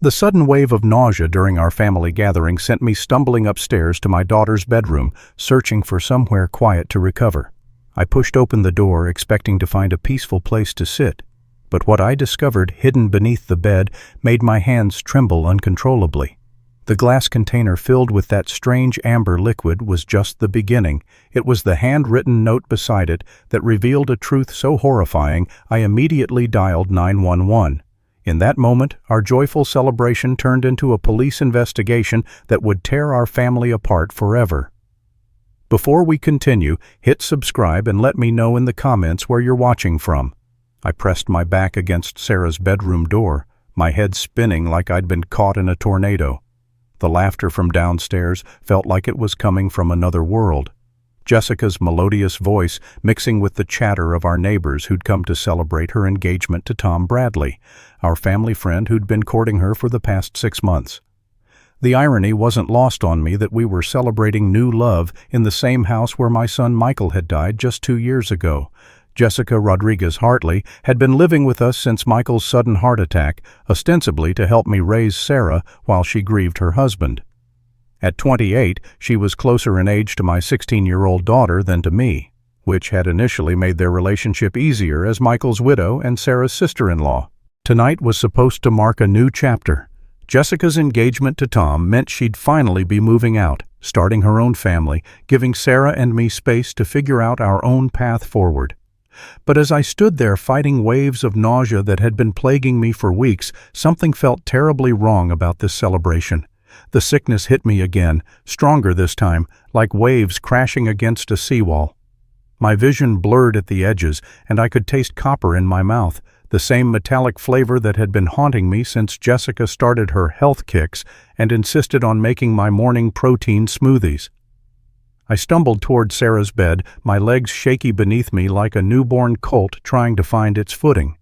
The sudden wave of nausea during our family gathering sent me stumbling upstairs to my daughter's bedroom, searching for somewhere quiet to recover. I pushed open the door, expecting to find a peaceful place to sit, but what I discovered hidden beneath the bed made my hands tremble uncontrollably. The glass container filled with that strange amber liquid was just the beginning. It was the handwritten note beside it that revealed a truth so horrifying I immediately dialed 911. In that moment, our joyful celebration turned into a police investigation that would tear our family apart forever. Before we continue, hit subscribe and let me know in the comments where you're watching from. I pressed my back against Sarah's bedroom door, my head spinning like I'd been caught in a tornado. The laughter from downstairs felt like it was coming from another world. Jessica's melodious voice mixing with the chatter of our neighbors who'd come to celebrate her engagement to Tom Bradley, our family friend who'd been courting her for the past 6 months. The irony wasn't lost on me that we were celebrating new love in the same house where my son Michael had died just 2 years ago. Jessica Rodriguez Hartley had been living with us since Michael's sudden heart attack, ostensibly to help me raise Sarah while she grieved her husband. At 28, she was closer in age to my 16-year-old daughter than to me, which had initially made their relationship easier as Michael's widow and Sarah's sister-in-law. Tonight was supposed to mark a new chapter. Jessica's engagement to Tom meant she'd finally be moving out, starting her own family, giving Sarah and me space to figure out our own path forward. But as I stood there fighting waves of nausea that had been plaguing me for weeks, something felt terribly wrong about this celebration. The sickness hit me again, stronger this time, like waves crashing against a seawall. My vision blurred at the edges, and I could taste copper in my mouth, the same metallic flavor that had been haunting me since Jessica started her health kicks and insisted on making my morning protein smoothies. I stumbled toward Sarah's bed, my legs shaky beneath me like a newborn colt trying to find its footing.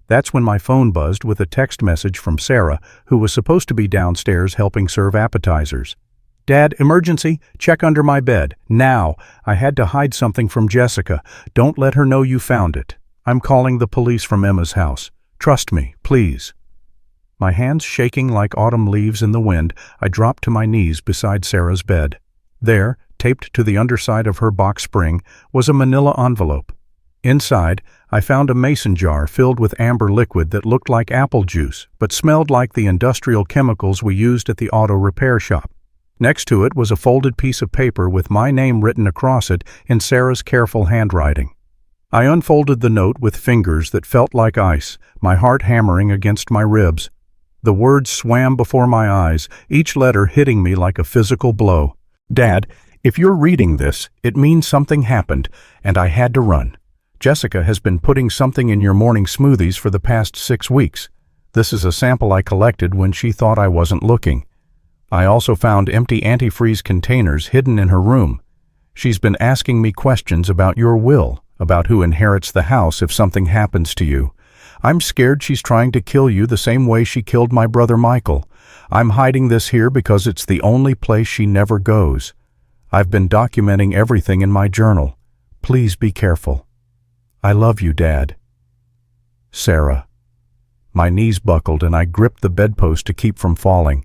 That's when my phone buzzed with a text message from Sarah, who was supposed to be downstairs helping serve appetizers. "Dad, emergency, check under my bed, now. I had to hide something from Jessica. Don't let her know you found it. I'm calling the police from Emma's house. Trust me, please." My hands shaking like autumn leaves in the wind, I dropped to my knees beside Sarah's bed. There, taped to the underside of her box spring, was a manila envelope. Inside, I found a mason jar filled with amber liquid that looked like apple juice, but smelled like the industrial chemicals we used at the auto repair shop. Next to it was a folded piece of paper with my name written across it in Sarah's careful handwriting. I unfolded the note with fingers that felt like ice, my heart hammering against my ribs. The words swam before my eyes, each letter hitting me like a physical blow. "Dad, if you're reading this, it means something happened, and I had to run. Jessica has been putting something in your morning smoothies for the past 6 weeks. This is a sample I collected when she thought I wasn't looking. I also found empty antifreeze containers hidden in her room. She's been asking me questions about your will, about who inherits the house if something happens to you. I'm scared she's trying to kill you the same way she killed my brother Michael. I'm hiding this here because it's the only place she never goes. I've been documenting everything in my journal. Please be careful. I love you, Dad. Sarah." My knees buckled and I gripped the bedpost to keep from falling.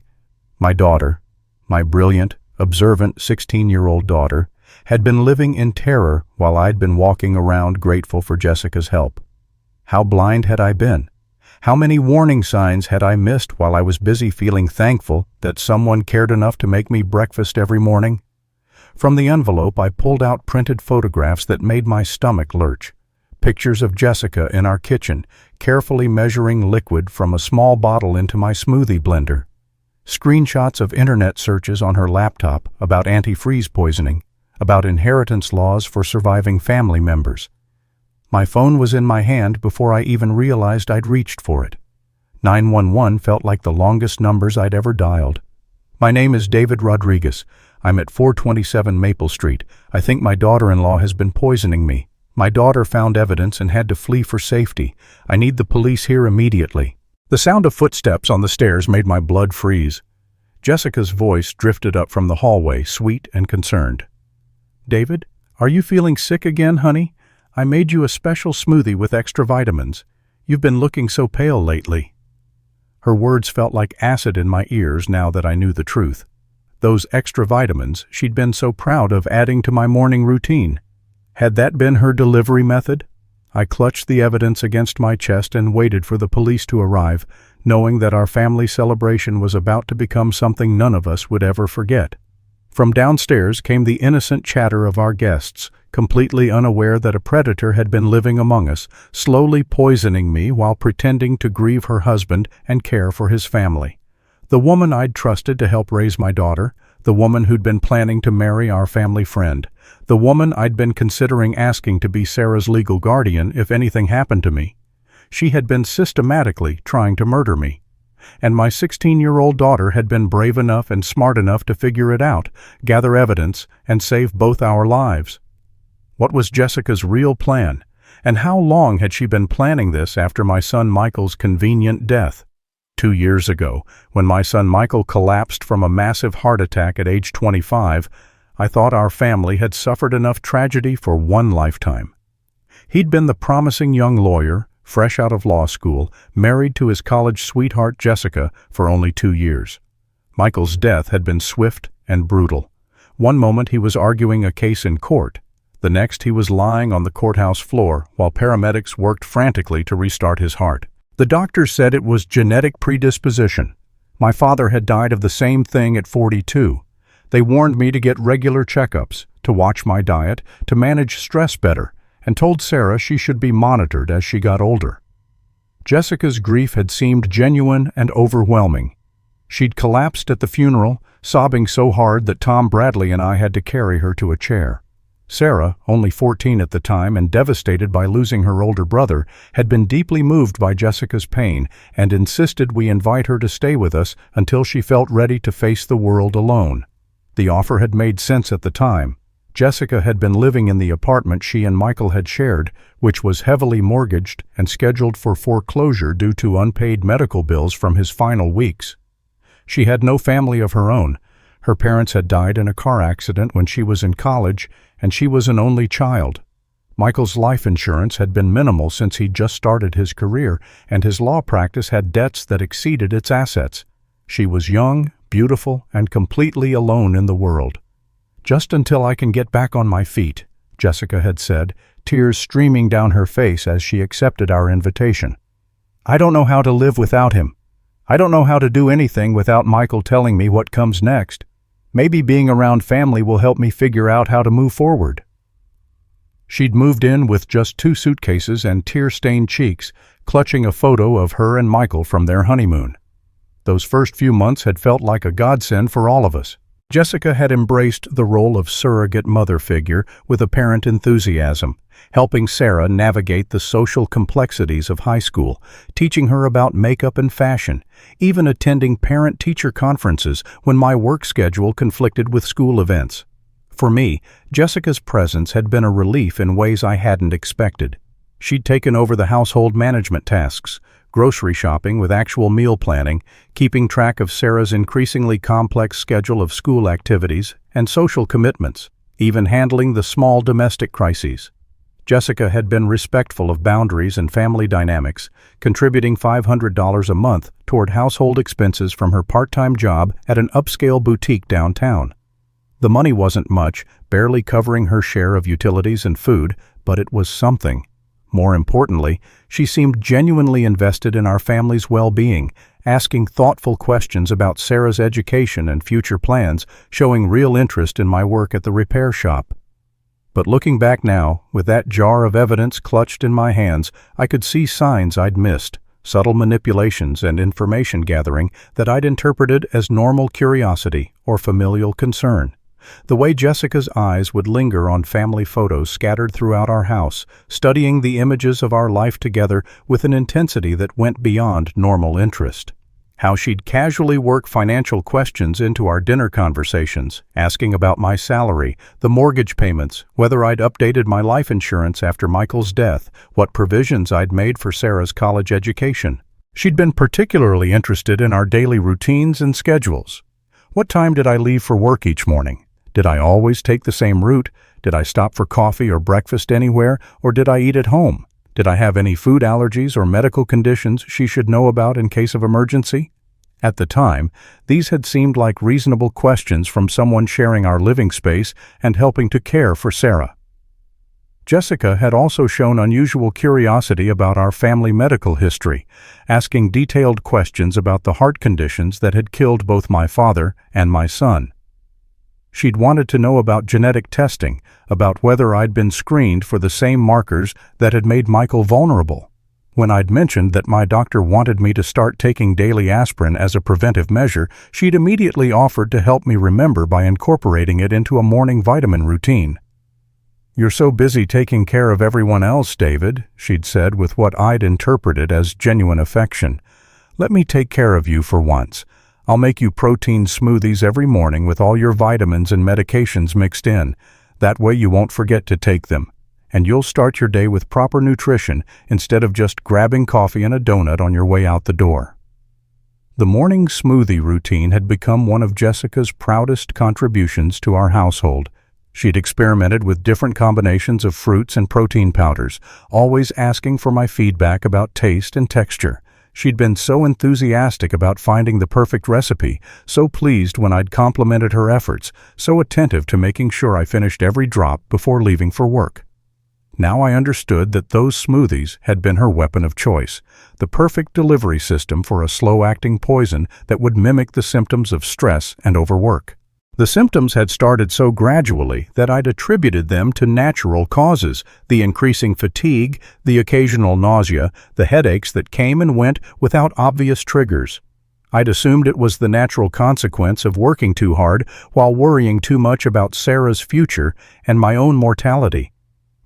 My daughter, my brilliant, observant 16-year-old daughter, had been living in terror while I'd been walking around grateful for Jessica's help. How blind had I been? How many warning signs had I missed while I was busy feeling thankful that someone cared enough to make me breakfast every morning? From the envelope, I pulled out printed photographs that made my stomach lurch. Pictures of Jessica in our kitchen, carefully measuring liquid from a small bottle into my smoothie blender. Screenshots of internet searches on her laptop about antifreeze poisoning, about inheritance laws for surviving family members. My phone was in my hand before I even realized I'd reached for it. 911 felt like the longest numbers I'd ever dialed. "My name is David Rodriguez. I'm at 427 Maple Street. I think my daughter-in-law has been poisoning me. My daughter found evidence and had to flee for safety. I need the police here immediately." The sound of footsteps on the stairs made my blood freeze. Jessica's voice drifted up from the hallway, sweet and concerned. "David, are you feeling sick again, honey? I made you a special smoothie with extra vitamins. You've been looking so pale lately." Her words felt like acid in my ears now that I knew the truth. Those extra vitamins she'd been so proud of adding to my morning routine. Had that been her delivery method? I clutched the evidence against my chest and waited for the police to arrive, knowing that our family celebration was about to become something none of us would ever forget. From downstairs came the innocent chatter of our guests, completely unaware that a predator had been living among us, slowly poisoning me while pretending to grieve her husband and care for his family. The woman I'd trusted to help raise my daughter, the woman who'd been planning to marry our family friend, the woman I'd been considering asking to be Sarah's legal guardian if anything happened to me. She had been systematically trying to murder me. And my 16-year-old daughter had been brave enough and smart enough to figure it out, gather evidence, and save both our lives. What was Jessica's real plan? And how long had she been planning this after my son Michael's convenient death? 2 years ago, when my son Michael collapsed from a massive heart attack at age 25, I thought our family had suffered enough tragedy for one lifetime. He'd been the promising young lawyer, fresh out of law school, married to his college sweetheart Jessica for only 2 years. Michael's death had been swift and brutal. One moment he was arguing a case in court. The next he was lying on the courthouse floor while paramedics worked frantically to restart his heart. The doctors said it was genetic predisposition. My father had died of the same thing at 42. They warned me to get regular checkups, to watch my diet, to manage stress better, and told Sarah she should be monitored as she got older. Jessica's grief had seemed genuine and overwhelming. She'd collapsed at the funeral, sobbing so hard that Tom Bradley and I had to carry her to a chair. Sarah, only 14 at the time and devastated by losing her older brother, had been deeply moved by Jessica's pain and insisted we invite her to stay with us until she felt ready to face the world alone. The offer had made sense at the time. Jessica had been living in the apartment she and Michael had shared, which was heavily mortgaged and scheduled for foreclosure due to unpaid medical bills from his final weeks. She had no family of her own. Her parents had died in a car accident when she was in college, and she was an only child. Michael's life insurance had been minimal since he'd just started his career, and his law practice had debts that exceeded its assets. She was young, beautiful, and completely alone in the world. "Just until I can get back on my feet," Jessica had said, tears streaming down her face as she accepted our invitation. "I don't know how to live without him. I don't know how to do anything without Michael telling me what comes next. Maybe being around family will help me figure out how to move forward." She'd moved in with just 2 suitcases and tear-stained cheeks, clutching a photo of her and Michael from their honeymoon. Those first few months had felt like a godsend for all of us. Jessica had embraced the role of surrogate mother figure with apparent enthusiasm, helping Sarah navigate the social complexities of high school, teaching her about makeup and fashion, even attending parent-teacher conferences when my work schedule conflicted with school events. For me, Jessica's presence had been a relief in ways I hadn't expected. She'd taken over the household management tasks, grocery shopping with actual meal planning, keeping track of Sarah's increasingly complex schedule of school activities and social commitments, even handling the small domestic crises. Jessica had been respectful of boundaries and family dynamics, contributing $500 a month toward household expenses from her part-time job at an upscale boutique downtown. The money wasn't much, barely covering her share of utilities and food, but it was something. More importantly, she seemed genuinely invested in our family's well-being, asking thoughtful questions about Sarah's education and future plans, showing real interest in my work at the repair shop. But looking back now, with that jar of evidence clutched in my hands, I could see signs I'd missed, subtle manipulations and information gathering that I'd interpreted as normal curiosity or familial concern. The way Jessica's eyes would linger on family photos scattered throughout our house, studying the images of our life together with an intensity that went beyond normal interest. How she'd casually work financial questions into our dinner conversations, asking about my salary, the mortgage payments, whether I'd updated my life insurance after Michael's death, what provisions I'd made for Sarah's college education. She'd been particularly interested in our daily routines and schedules. What time did I leave for work each morning? Did I always take the same route? Did I stop for coffee or breakfast anywhere, or did I eat at home? Did I have any food allergies or medical conditions she should know about in case of emergency? At the time, these had seemed like reasonable questions from someone sharing our living space and helping to care for Sarah. Jessica had also shown unusual curiosity about our family medical history, asking detailed questions about the heart conditions that had killed both my father and my son. She'd wanted to know about genetic testing, about whether I'd been screened for the same markers that had made Michael vulnerable. When I'd mentioned that my doctor wanted me to start taking daily aspirin as a preventive measure, she'd immediately offered to help me remember by incorporating it into a morning vitamin routine. "You're so busy taking care of everyone else, David," she'd said with what I'd interpreted as genuine affection. "Let me take care of you for once. I'll make you protein smoothies every morning with all your vitamins and medications mixed in. That way you won't forget to take them. And you'll start your day with proper nutrition instead of just grabbing coffee and a donut on your way out the door." The morning smoothie routine had become one of Jessica's proudest contributions to our household. She'd experimented with different combinations of fruits and protein powders, always asking for my feedback about taste and texture. She'd been so enthusiastic about finding the perfect recipe, so pleased when I'd complimented her efforts, so attentive to making sure I finished every drop before leaving for work. Now I understood that those smoothies had been her weapon of choice, the perfect delivery system for a slow-acting poison that would mimic the symptoms of stress and overwork. The symptoms had started so gradually that I'd attributed them to natural causes, the increasing fatigue, the occasional nausea, the headaches that came and went without obvious triggers. I'd assumed it was the natural consequence of working too hard while worrying too much about Sarah's future and my own mortality.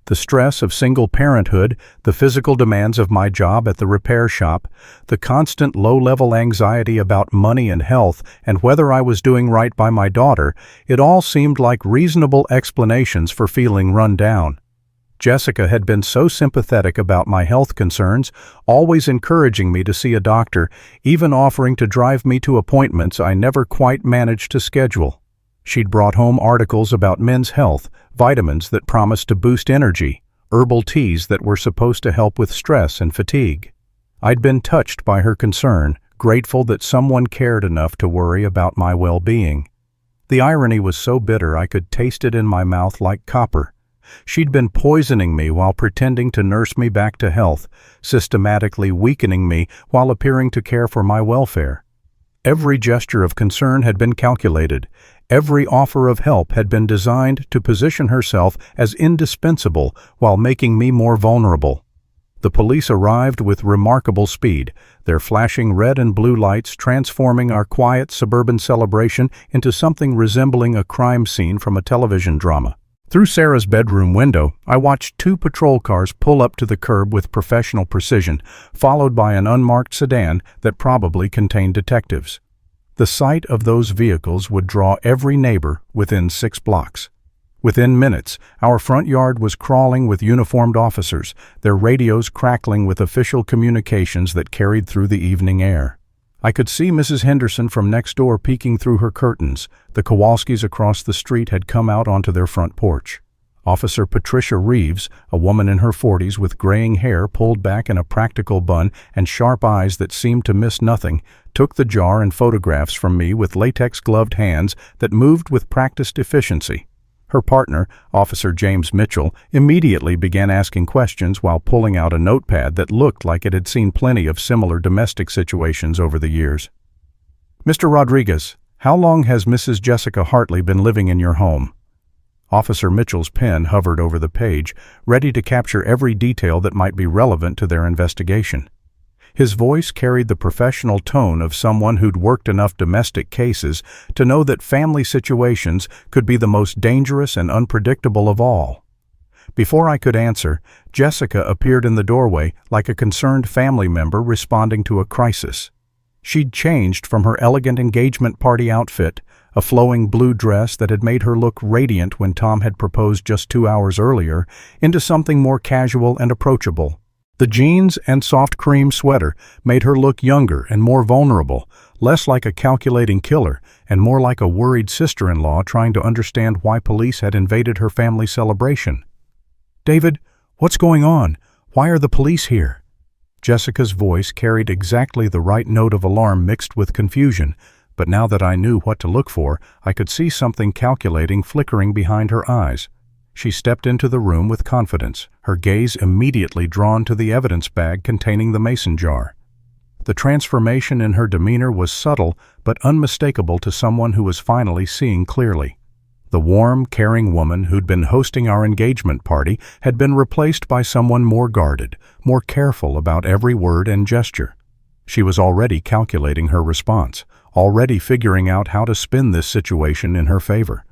The stress of single parenthood, the physical demands of my job at the repair shop, the constant low-level anxiety about money and health and whether I was doing right by my daughter, it all seemed like reasonable explanations for feeling run down. Jessica had been so sympathetic about my health concerns, always encouraging me to see a doctor, even offering to drive me to appointments I never quite managed to schedule. She'd brought home articles about men's health, vitamins that promised to boost energy, herbal teas that were supposed to help with stress and fatigue. I'd been touched by her concern, grateful that someone cared enough to worry about my well-being. The irony was so bitter I could taste it in my mouth like copper. She'd been poisoning me while pretending to nurse me back to health, systematically weakening me while appearing to care for my welfare. Every gesture of concern had been calculated. Every offer of help had been designed to position herself as indispensable while making me more vulnerable. The police arrived with remarkable speed, their flashing red and blue lights transforming our quiet suburban celebration into something resembling a crime scene from a television drama. Through Sarah's bedroom window, I watched 2 patrol cars pull up to the curb with professional precision, followed by an unmarked sedan that probably contained detectives. The sight of those vehicles would draw every neighbor within 6 blocks. Within minutes, our front yard was crawling with uniformed officers, their radios crackling with official communications that carried through the evening air. I could see Mrs. Henderson from next door peeking through her curtains. The Kowalskis across the street had come out onto their front porch. Officer Patricia Reeves, a woman in her 40s with graying hair pulled back in a practical bun and sharp eyes that seemed to miss nothing, took the jar and photographs from me with latex-gloved hands that moved with practiced efficiency. Her partner, Officer James Mitchell, immediately began asking questions while pulling out a notepad that looked like it had seen plenty of similar domestic situations over the years. "Mr. Rodriguez, how long has Mrs. Jessica Hartley been living in your home?" Officer Mitchell's pen hovered over the page, ready to capture every detail that might be relevant to their investigation. His voice carried the professional tone of someone who'd worked enough domestic cases to know that family situations could be the most dangerous and unpredictable of all. Before I could answer, Jessica appeared in the doorway like a concerned family member responding to a crisis. She'd changed from her elegant engagement party outfit, a flowing blue dress that had made her look radiant when Tom had proposed just 2 hours earlier, into something more casual and approachable. The jeans and soft cream sweater made her look younger and more vulnerable, less like a calculating killer and more like a worried sister-in-law trying to understand why police had invaded her family celebration. "David, what's going on? Why are the police here?" Jessica's voice carried exactly the right note of alarm mixed with confusion, but now that I knew what to look for, I could see something calculating flickering behind her eyes. She stepped into the room with confidence, her gaze immediately drawn to the evidence bag containing the mason jar. The transformation in her demeanor was subtle but unmistakable to someone who was finally seeing clearly. The warm, caring woman who'd been hosting our engagement party had been replaced by someone more guarded, more careful about every word and gesture. She was already calculating her response, already figuring out how to spin this situation in her favor.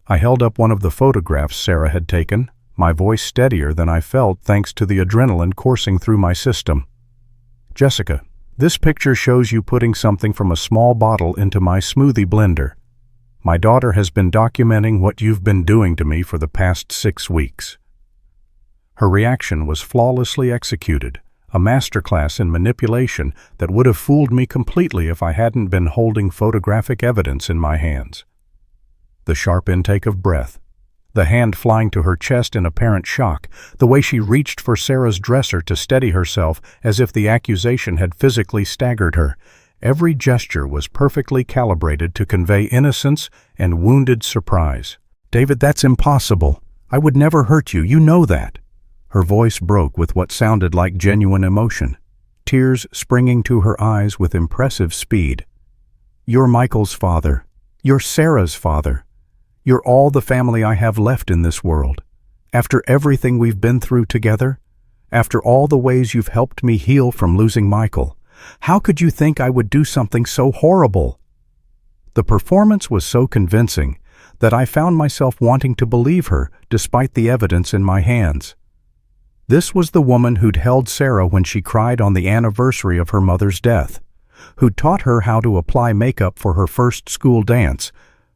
I held up one of the photographs Sarah had taken, my voice steadier than I felt thanks to the adrenaline coursing through my system. "Jessica, this picture shows you putting something from a small bottle into my smoothie blender. My daughter has been documenting what you've been doing to me for the past 6 weeks." Her reaction was flawlessly executed, a masterclass in manipulation that would have fooled me completely if I hadn't been holding photographic evidence in my hands. The sharp intake of breath, the hand flying to her chest in apparent shock, the way she reached for Sarah's dresser to steady herself as if the accusation had physically staggered her. Every gesture was perfectly calibrated to convey innocence and wounded surprise. "David, that's impossible. I would never hurt you, you know that." Her voice broke with what sounded like genuine emotion, tears springing to her eyes with impressive speed. "You're Michael's father. You're Sarah's father. You're all the family I have left in this world. After everything we've been through together, after all the ways you've helped me heal from losing Michael, how could you think I would do something so horrible?" The performance was so convincing that I found myself wanting to believe her despite the evidence in my hands. This was the woman who'd held Sarah when she cried on the anniversary of her mother's death, who'd taught her how to apply makeup for her first school dance,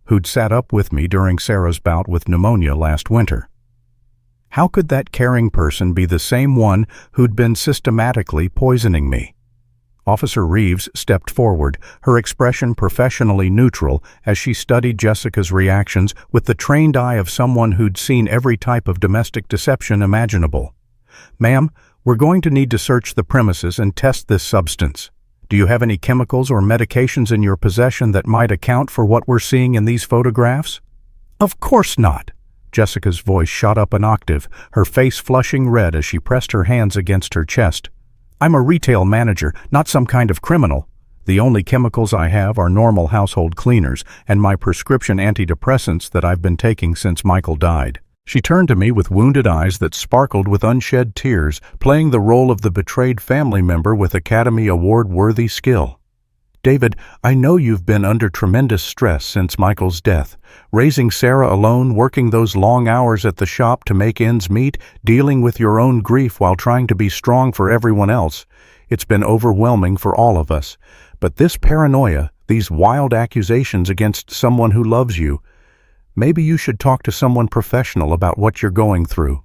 who'd sat up with me during Sarah's bout with pneumonia last winter. How could that caring person be the same one who'd been systematically poisoning me? Officer Reeves stepped forward, her expression professionally neutral as she studied Jessica's reactions with the trained eye of someone who'd seen every type of domestic deception imaginable. "Ma'am, we're going to need to search the premises and test this substance. Do you have any chemicals or medications in your possession that might account for what we're seeing in these photographs?" "Of course not." Jessica's voice shot up an octave, her face flushing red as she pressed her hands against her chest. "I'm a retail manager, not some kind of criminal. The only chemicals I have are normal household cleaners and my prescription antidepressants that I've been taking since Michael died." She turned to me with wounded eyes that sparkled with unshed tears, playing the role of the betrayed family member with Academy Award-worthy skill. "David, I know you've been under tremendous stress since Michael's death. Raising Sarah alone, working those long hours at the shop to make ends meet, dealing with your own grief while trying to be strong for everyone else. It's been overwhelming for all of us. But this paranoia, these wild accusations against someone who loves you, maybe you should talk to someone professional about what you're going through."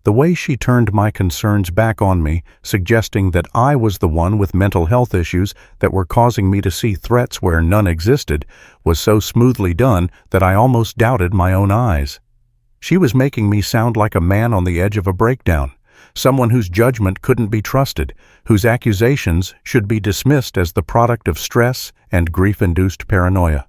The way she turned my concerns back on me, suggesting that I was the one with mental health issues that were causing me to see threats where none existed, was so smoothly done that I almost doubted my own eyes. She was making me sound like a man on the edge of a breakdown, someone whose judgment couldn't be trusted, whose accusations should be dismissed as the product of stress and grief-induced paranoia.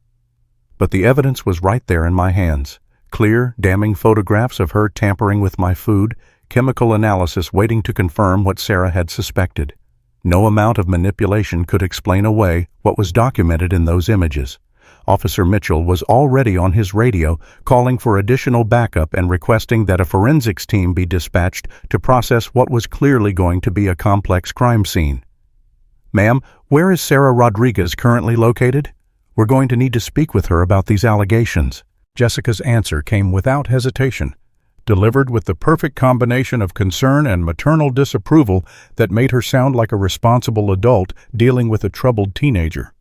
But the evidence was right there in my hands. Clear, damning photographs of her tampering with my food, chemical analysis waiting to confirm what Sarah had suspected. No amount of manipulation could explain away what was documented in those images. Officer Mitchell was already on his radio, calling for additional backup and requesting that a forensics team be dispatched to process what was clearly going to be a complex crime scene. "Ma'am, where is Sarah Rodriguez currently located? We're going to need to speak with her about these allegations." Jessica's answer came without hesitation, delivered with the perfect combination of concern and maternal disapproval that made her sound like a responsible adult dealing with a troubled teenager.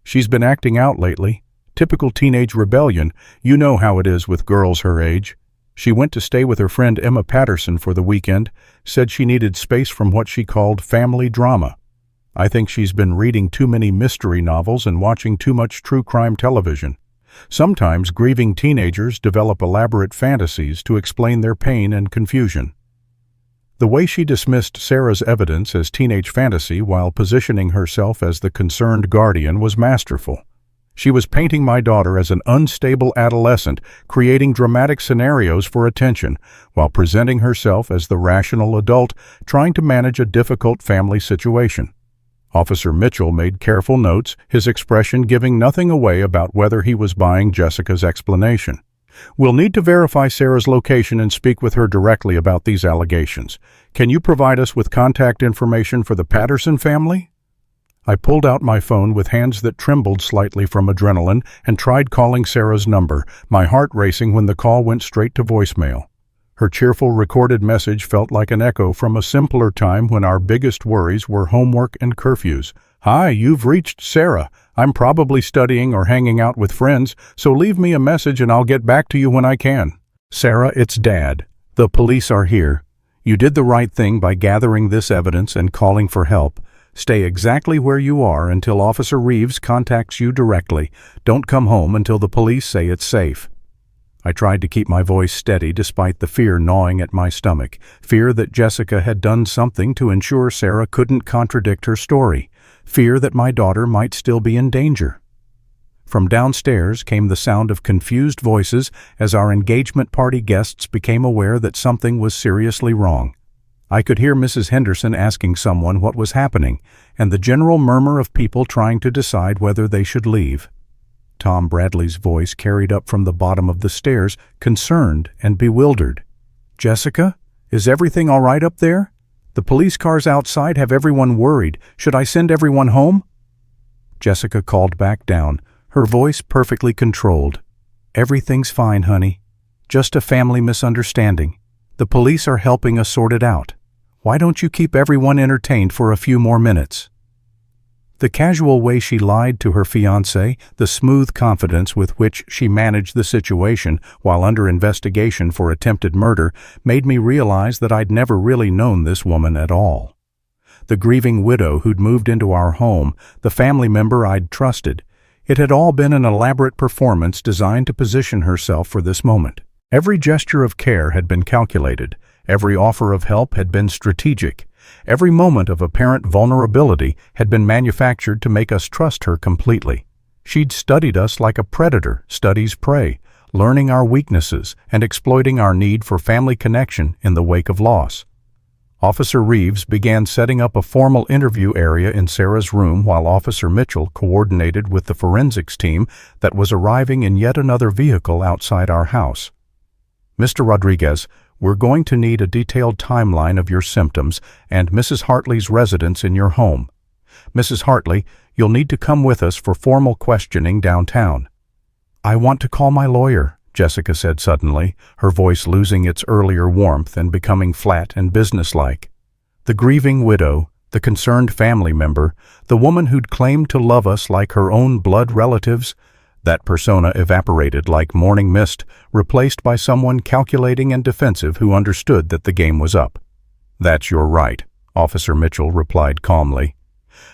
"She's been acting out lately. Typical teenage rebellion. You know how it is with girls her age. She went to stay with her friend Emma Patterson for the weekend, said she needed space from what she called family drama. I think she's been reading too many mystery novels and watching too much true crime television. Sometimes grieving teenagers develop elaborate fantasies to explain their pain and confusion." The way she dismissed Sarah's evidence as teenage fantasy while positioning herself as the concerned guardian was masterful. She was painting my daughter as an unstable adolescent, creating dramatic scenarios for attention, while presenting herself as the rational adult trying to manage a difficult family situation. Officer Mitchell made careful notes, his expression giving nothing away about whether he was buying Jessica's explanation. "We'll need to verify Sarah's location and speak with her directly about these allegations. Can you provide us with contact information for the Patterson family?" I pulled out my phone with hands that trembled slightly from adrenaline and tried calling Sarah's number, my heart racing when the call went straight to voicemail. Her cheerful recorded message felt like an echo from a simpler time when our biggest worries were homework and curfews. "Hi, you've reached Sarah. I'm probably studying or hanging out with friends, so leave me a message and I'll get back to you when I can." "Sarah, it's Dad. The police are here. You did the right thing by gathering this evidence and calling for help. Stay exactly where you are until Officer Reeves contacts you directly. Don't come home until the police say it's safe." I tried to keep my voice steady despite the fear gnawing at my stomach, fear that Jessica had done something to ensure Sarah couldn't contradict her story, fear that my daughter might still be in danger. From downstairs came the sound of confused voices as our engagement party guests became aware that something was seriously wrong. I could hear Mrs. Henderson asking someone what was happening, and the general murmur of people trying to decide whether they should leave. Tom Bradley's voice carried up from the bottom of the stairs, concerned and bewildered. "Jessica, is everything all right up there? The police cars outside have everyone worried. Should I send everyone home?" Jessica called back down, her voice perfectly controlled. "Everything's fine, honey. Just a family misunderstanding. The police are helping us sort it out. Why don't you keep everyone entertained for a few more minutes?" The casual way she lied to her fiancé, the smooth confidence with which she managed the situation while under investigation for attempted murder, made me realize that I'd never really known this woman at all. The grieving widow who'd moved into our home, the family member I'd trusted, it had all been an elaborate performance designed to position herself for this moment. Every gesture of care had been calculated, every offer of help had been strategic, every moment of apparent vulnerability had been manufactured to make us trust her completely. She'd studied us like a predator studies prey, learning our weaknesses and exploiting our need for family connection in the wake of loss. Officer Reeves began setting up a formal interview area in Sarah's room while Officer Mitchell coordinated with the forensics team that was arriving in yet another vehicle outside our house. "Mr. Rodriguez, we're going to need a detailed timeline of your symptoms and Mrs. Hartley's residence in your home. Mrs. Hartley, you'll need to come with us for formal questioning downtown." "I want to call my lawyer," Jessica said suddenly, her voice losing its earlier warmth and becoming flat and businesslike. The grieving widow, the concerned family member, the woman who'd claimed to love us like her own blood relatives, that persona evaporated like morning mist, replaced by someone calculating and defensive who understood that the game was up. "That's your right," Officer Mitchell replied calmly.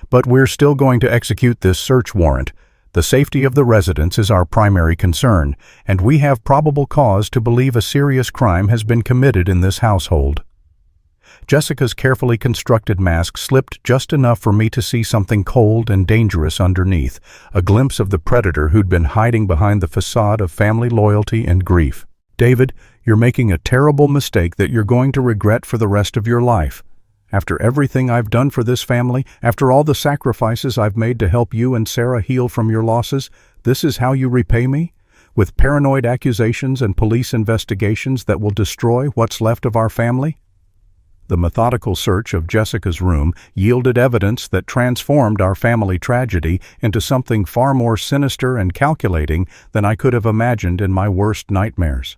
"But we're still going to execute this search warrant. The safety of the residents is our primary concern, and we have probable cause to believe a serious crime has been committed in this household." Jessica's carefully constructed mask slipped just enough for me to see something cold and dangerous underneath, a glimpse of the predator who'd been hiding behind the facade of family loyalty and grief. "David, you're making a terrible mistake that you're going to regret for the rest of your life. After everything I've done for this family, after all the sacrifices I've made to help you and Sarah heal from your losses, this is how you repay me? With paranoid accusations and police investigations that will destroy what's left of our family?" The methodical search of Jessica's room yielded evidence that transformed our family tragedy into something far more sinister and calculating than I could have imagined in my worst nightmares.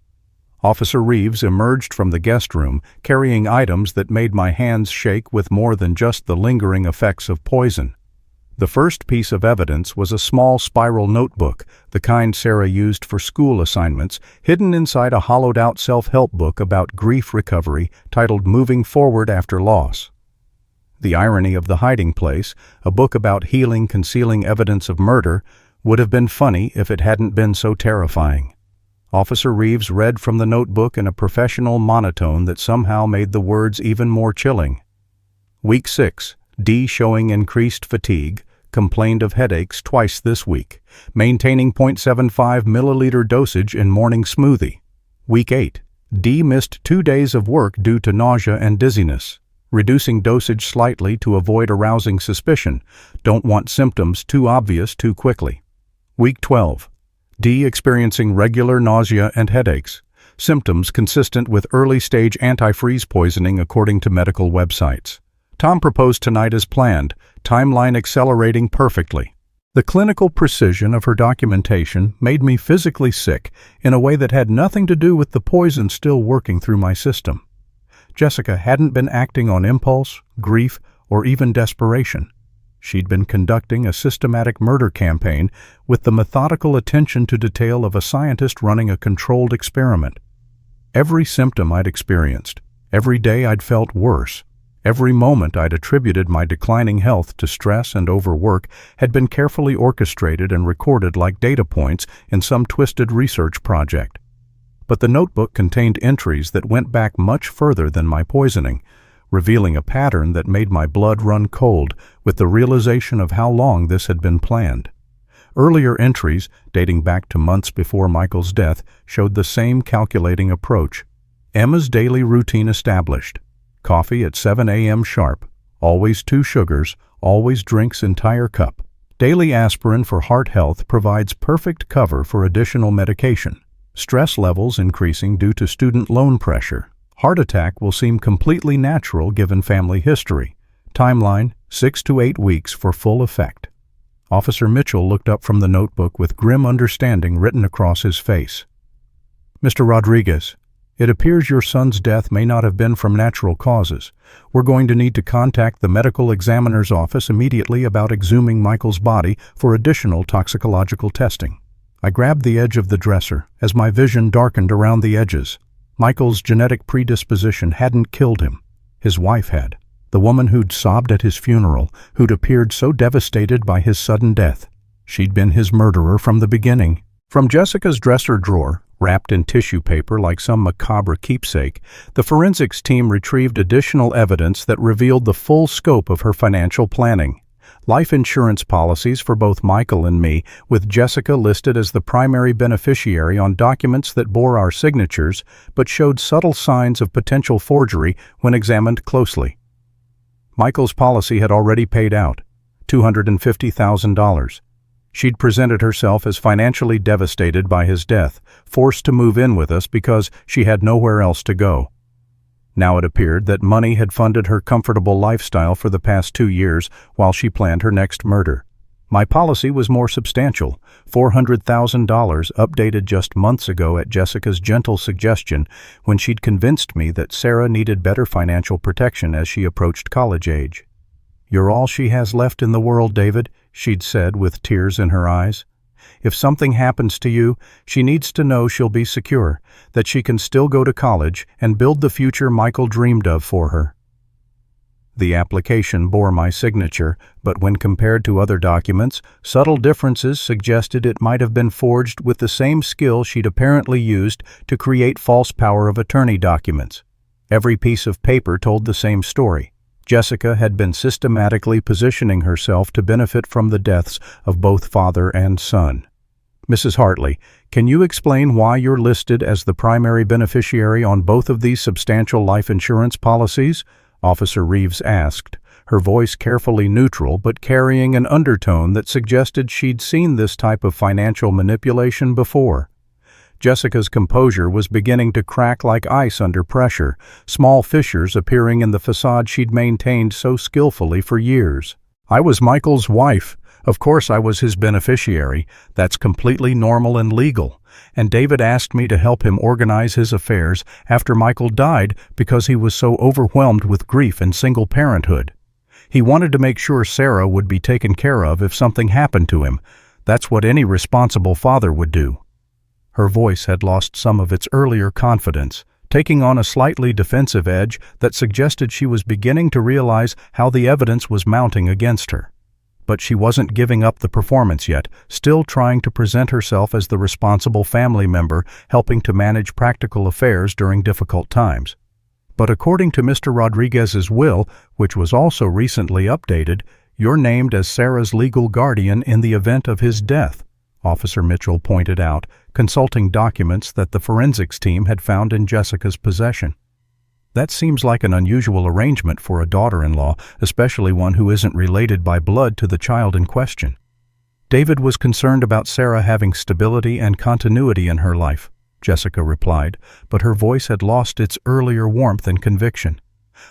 Officer Reeves emerged from the guest room, carrying items that made my hands shake with more than just the lingering effects of poison. The first piece of evidence was a small spiral notebook, the kind Sarah used for school assignments, hidden inside a hollowed-out self-help book about grief recovery titled Moving Forward After Loss. The irony of the hiding place, a book about healing concealing evidence of murder, would have been funny if it hadn't been so terrifying. Officer Reeves read from the notebook in a professional monotone that somehow made the words even more chilling. Week 6. D showing increased fatigue, complained of headaches twice this week, maintaining 0.75 milliliter dosage in morning smoothie. Week 8. D missed 2 days of work due to nausea and dizziness, reducing dosage slightly to avoid arousing suspicion, don't want symptoms too obvious too quickly. Week 12. D experiencing regular nausea and headaches, symptoms consistent with early-stage antifreeze poisoning according to medical websites. Tom proposed tonight as planned, timeline accelerating perfectly. The clinical precision of her documentation made me physically sick in a way that had nothing to do with the poison still working through my system. Jessica hadn't been acting on impulse, grief, or even desperation. She'd been conducting a systematic murder campaign with the methodical attention to detail of a scientist running a controlled experiment. Every symptom I'd experienced, every day I'd felt worse, every moment I'd attributed my declining health to stress and overwork had been carefully orchestrated and recorded like data points in some twisted research project. But the notebook contained entries that went back much further than my poisoning, revealing a pattern that made my blood run cold with the realization of how long this had been planned. Earlier entries, dating back to months before Michael's death, showed the same calculating approach. Emma's daily routine established. Coffee at 7 a.m. sharp, always 2 sugars, always drinks entire cup. Daily aspirin for heart health provides perfect cover for additional medication. Stress levels increasing due to student loan pressure. Heart attack will seem completely natural given family history. Timeline, 6 to 8 weeks for full effect. Officer Mitchell looked up from the notebook with grim understanding written across his face. Mr. Rodriguez, it appears your son's death may not have been from natural causes. We're going to need to contact the medical examiner's office immediately about exhuming Michael's body for additional toxicological testing. I grabbed the edge of the dresser as my vision darkened around the edges. Michael's genetic predisposition hadn't killed him. His wife had. The woman who'd sobbed at his funeral, who'd appeared so devastated by his sudden death. She'd been his murderer from the beginning. From Jessica's dresser drawer, wrapped in tissue paper like some macabre keepsake, the forensics team retrieved additional evidence that revealed the full scope of her financial planning. Life insurance policies for both Michael and me, with Jessica listed as the primary beneficiary on documents that bore our signatures but showed subtle signs of potential forgery when examined closely. Michael's policy had already paid out, $250,000. She'd presented herself as financially devastated by his death, forced to move in with us because she had nowhere else to go. Now it appeared that money had funded her comfortable lifestyle for the past 2 years while she planned her next murder. My policy was more substantial, $400,000 updated just months ago at Jessica's gentle suggestion when she'd convinced me that Sarah needed better financial protection as she approached college age. "You're all she has left in the world, David," she'd said with tears in her eyes. "If something happens to you, she needs to know she'll be secure, that she can still go to college and build the future Michael dreamed of for her." The application bore my signature, but when compared to other documents, subtle differences suggested it might have been forged with the same skill she'd apparently used to create false power of attorney documents. Every piece of paper told the same story. Jessica had been systematically positioning herself to benefit from the deaths of both father and son. "Mrs. Hartley, can you explain why you're listed as the primary beneficiary on both of these substantial life insurance policies?" Officer Reeves asked, her voice carefully neutral but carrying an undertone that suggested she'd seen this type of financial manipulation before. Jessica's composure was beginning to crack like ice under pressure, small fissures appearing in the facade she'd maintained so skillfully for years. "I was Michael's wife. Of course I was his beneficiary. That's completely normal and legal. And David asked me to help him organize his affairs after Michael died because he was so overwhelmed with grief and single parenthood. He wanted to make sure Sarah would be taken care of if something happened to him. That's what any responsible father would do." Her voice had lost some of its earlier confidence, taking on a slightly defensive edge that suggested she was beginning to realize how the evidence was mounting against her. But she wasn't giving up the performance yet, still trying to present herself as the responsible family member, helping to manage practical affairs during difficult times. But according to Mr. Rodriguez's will, which was also recently updated, you're named as Sarah's legal guardian in the event of his death, Officer Mitchell pointed out, consulting documents that the forensics team had found in Jessica's possession. That seems like an unusual arrangement for a daughter-in-law, especially one who isn't related by blood to the child in question. David was concerned about Sarah having stability and continuity in her life, Jessica replied, but her voice had lost its earlier warmth and conviction.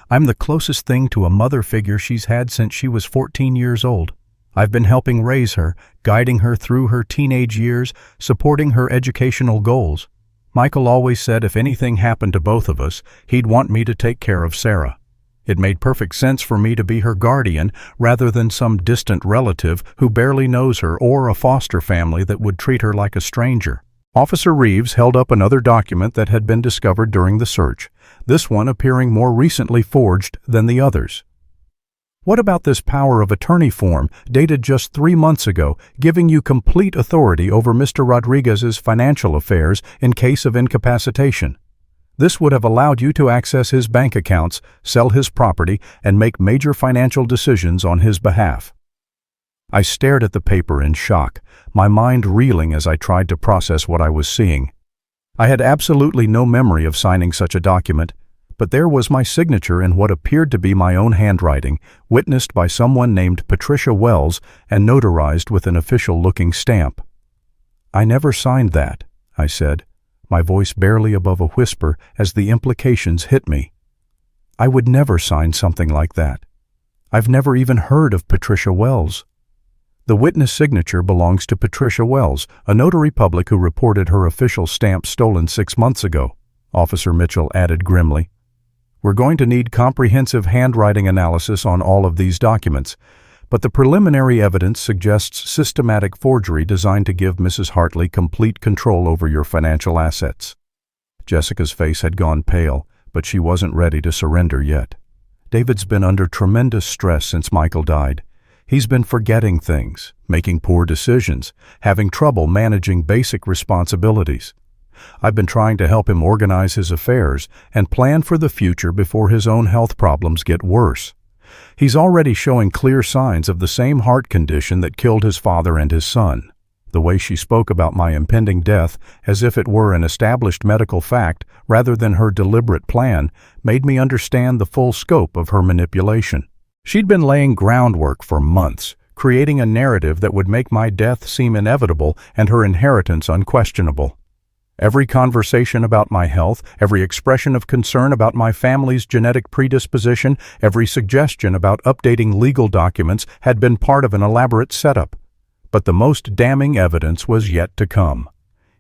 I'm the closest thing to a mother figure she's had since she was 14 years old. I've been helping raise her, guiding her through her teenage years, supporting her educational goals. Michael always said if anything happened to both of us, he'd want me to take care of Sarah. It made perfect sense for me to be her guardian rather than some distant relative who barely knows her or a foster family that would treat her like a stranger. Officer Reeves held up another document that had been discovered during the search, this one appearing more recently forged than the others. What about this power of attorney form, dated just 3 months ago, giving you complete authority over Mr. Rodriguez's financial affairs in case of incapacitation? This would have allowed you to access his bank accounts, sell his property, and make major financial decisions on his behalf. I stared at the paper in shock, my mind reeling as I tried to process what I was seeing. I had absolutely no memory of signing such a document, but there was my signature in what appeared to be my own handwriting, witnessed by someone named Patricia Wells and notarized with an official-looking stamp. I never signed that, I said, my voice barely above a whisper as the implications hit me. I would never sign something like that. I've never even heard of Patricia Wells. The witness signature belongs to Patricia Wells, a notary public who reported her official stamp stolen 6 months ago, Officer Mitchell added grimly. We're going to need comprehensive handwriting analysis on all of these documents, but the preliminary evidence suggests systematic forgery designed to give Mrs. Hartley complete control over your financial assets. Jessica's face had gone pale, but she wasn't ready to surrender yet. David's been under tremendous stress since Michael died. He's been forgetting things, making poor decisions, having trouble managing basic responsibilities. I've been trying to help him organize his affairs and plan for the future before his own health problems get worse. He's already showing clear signs of the same heart condition that killed his father and his son. The way she spoke about my impending death, as if it were an established medical fact rather than her deliberate plan, made me understand the full scope of her manipulation. She'd been laying groundwork for months, creating a narrative that would make my death seem inevitable and her inheritance unquestionable. Every conversation about my health, every expression of concern about my family's genetic predisposition, every suggestion about updating legal documents had been part of an elaborate setup. But the most damning evidence was yet to come.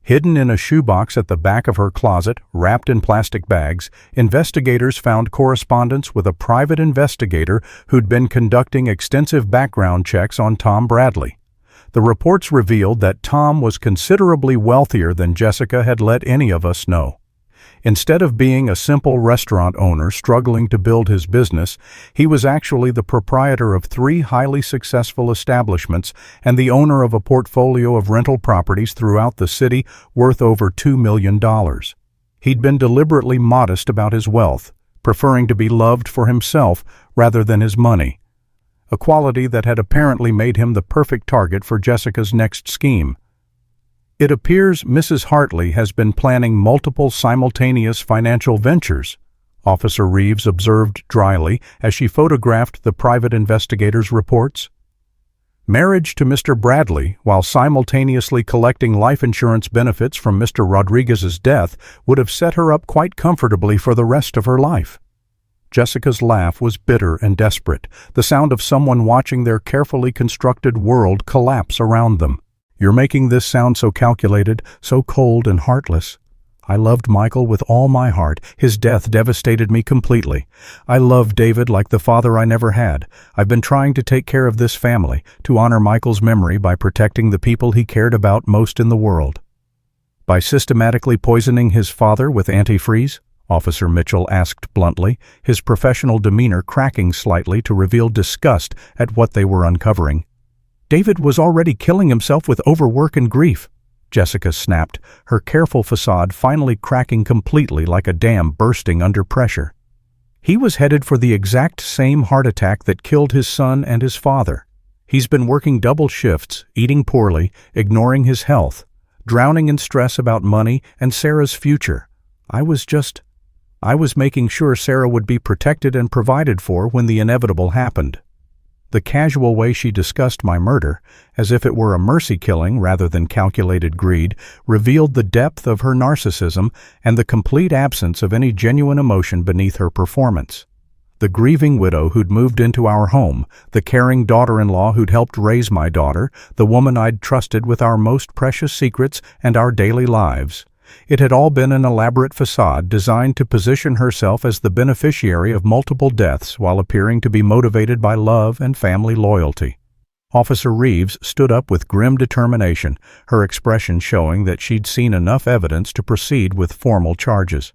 Hidden in a shoebox at the back of her closet, wrapped in plastic bags, investigators found correspondence with a private investigator who'd been conducting extensive background checks on Tom Bradley. The reports revealed that Tom was considerably wealthier than Jessica had let any of us know. Instead of being a simple restaurant owner struggling to build his business, he was actually the proprietor of 3 highly successful establishments and the owner of a portfolio of rental properties throughout the city worth over $2 million. He'd been deliberately modest about his wealth, preferring to be loved for himself rather than his money, a quality that had apparently made him the perfect target for Jessica's next scheme. It appears Mrs. Hartley has been planning multiple simultaneous financial ventures, Officer Reeves observed dryly as she photographed the private investigator's reports. Marriage to Mr. Bradley, while simultaneously collecting life insurance benefits from Mr. Rodriguez's death, would have set her up quite comfortably for the rest of her life. Jessica's laugh was bitter and desperate, the sound of someone watching their carefully constructed world collapse around them. You're making this sound so calculated, so cold and heartless. I loved Michael with all my heart. His death devastated me completely. I love David like the father I never had. I've been trying to take care of this family, to honor Michael's memory by protecting the people he cared about most in the world. By systematically poisoning his father with antifreeze? Officer Mitchell asked bluntly, his professional demeanor cracking slightly to reveal disgust at what they were uncovering. David was already killing himself with overwork and grief, Jessica snapped, her careful facade finally cracking completely like a dam bursting under pressure. He was headed for the exact same heart attack that killed his son and his father. He's been working double shifts, eating poorly, ignoring his health, drowning in stress about money and Sarah's future. I was making sure Sarah would be protected and provided for when the inevitable happened. The casual way she discussed my murder, as if it were a mercy killing rather than calculated greed, revealed the depth of her narcissism and the complete absence of any genuine emotion beneath her performance. The grieving widow who'd moved into our home, the caring daughter-in-law who'd helped raise my daughter, the woman I'd trusted with our most precious secrets and our daily lives. It had all been an elaborate facade designed to position herself as the beneficiary of multiple deaths while appearing to be motivated by love and family loyalty. Officer Reeves stood up with grim determination, her expression showing that she'd seen enough evidence to proceed with formal charges.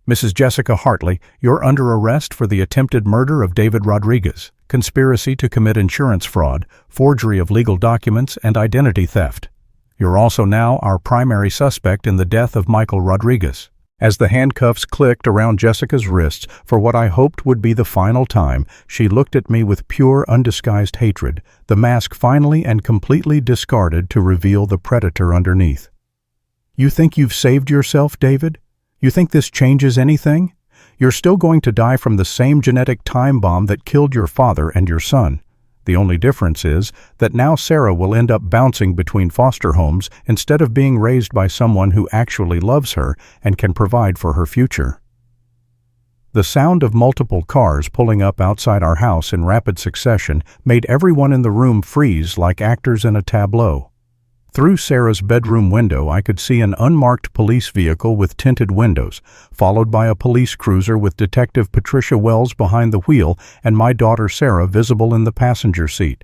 Mrs. Jessica Hartley, you're under arrest for the attempted murder of David Rodriguez, conspiracy to commit insurance fraud, forgery of legal documents, and identity theft. You're also now our primary suspect in the death of Michael Rodriguez. As the handcuffs clicked around Jessica's wrists for what I hoped would be the final time, she looked at me with pure, undisguised hatred, the mask finally and completely discarded to reveal the predator underneath. You think you've saved yourself, David? You think this changes anything? You're still going to die from the same genetic time bomb that killed your father and your son. The only difference is that now Sarah will end up bouncing between foster homes instead of being raised by someone who actually loves her and can provide for her future. The sound of multiple cars pulling up outside our house in rapid succession made everyone in the room freeze like actors in a tableau. Through Sarah's bedroom window, I could see an unmarked police vehicle with tinted windows, followed by a police cruiser with Detective Patricia Wells behind the wheel and my daughter Sarah visible in the passenger seat.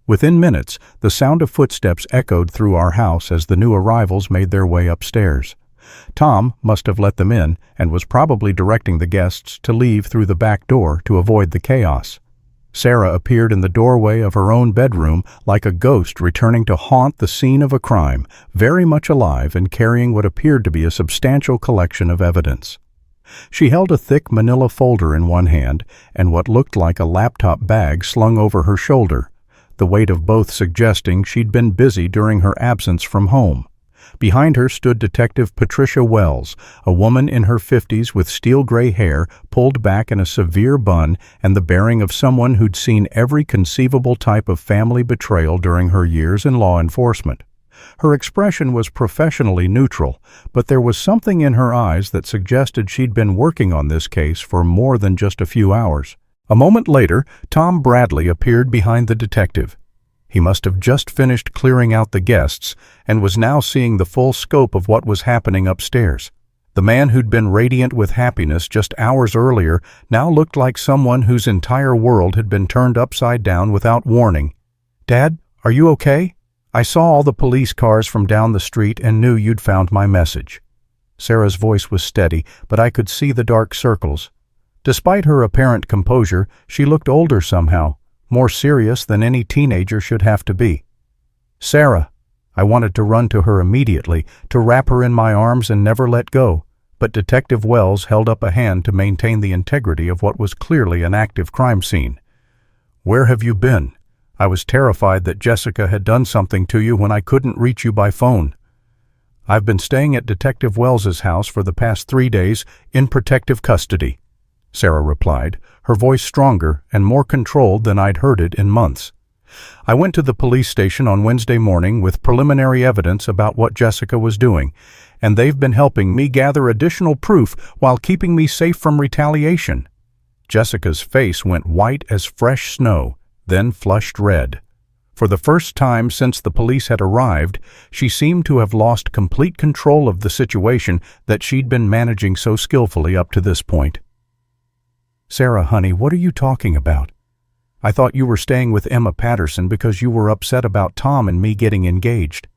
Within minutes, the sound of footsteps echoed through our house as the new arrivals made their way upstairs. Tom must have let them in and was probably directing the guests to leave through the back door to avoid the chaos. Sarah appeared in the doorway of her own bedroom like a ghost returning to haunt the scene of a crime, very much alive and carrying what appeared to be a substantial collection of evidence. She held a thick manila folder in one hand and what looked like a laptop bag slung over her shoulder, the weight of both suggesting she'd been busy during her absence from home. Behind her stood Detective Patricia Wells, a woman in her 50s with steel-gray hair pulled back in a severe bun and the bearing of someone who'd seen every conceivable type of family betrayal during her years in law enforcement. Her expression was professionally neutral, but there was something in her eyes that suggested she'd been working on this case for more than just a few hours. A moment later, Tom Bradley appeared behind the detective. He must have just finished clearing out the guests and was now seeing the full scope of what was happening upstairs. The man who'd been radiant with happiness just hours earlier now looked like someone whose entire world had been turned upside down without warning. "Dad, are you okay? I saw all the police cars from down the street and knew you'd found my message." Sarah's voice was steady, but I could see the dark circles. Despite her apparent composure, she looked older somehow, more serious than any teenager should have to be. "Sarah." I wanted to run to her immediately, to wrap her in my arms and never let go, but Detective Wells held up a hand to maintain the integrity of what was clearly an active crime scene. "Where have you been? I was terrified that Jessica had done something to you when I couldn't reach you by phone." "I've been staying at Detective Wells's house for the past 3 days in protective custody," Sarah replied, her voice stronger and more controlled than I'd heard it in months. "I went to the police station on Wednesday morning with preliminary evidence about what Jessica was doing, and they've been helping me gather additional proof while keeping me safe from retaliation." Jessica's face went white as fresh snow, then flushed red. For the first time since the police had arrived, she seemed to have lost complete control of the situation that she'd been managing so skillfully up to this point. "Sarah, honey, what are you talking about? I thought you were staying with Emma Patterson because you were upset about Tom and me getting engaged.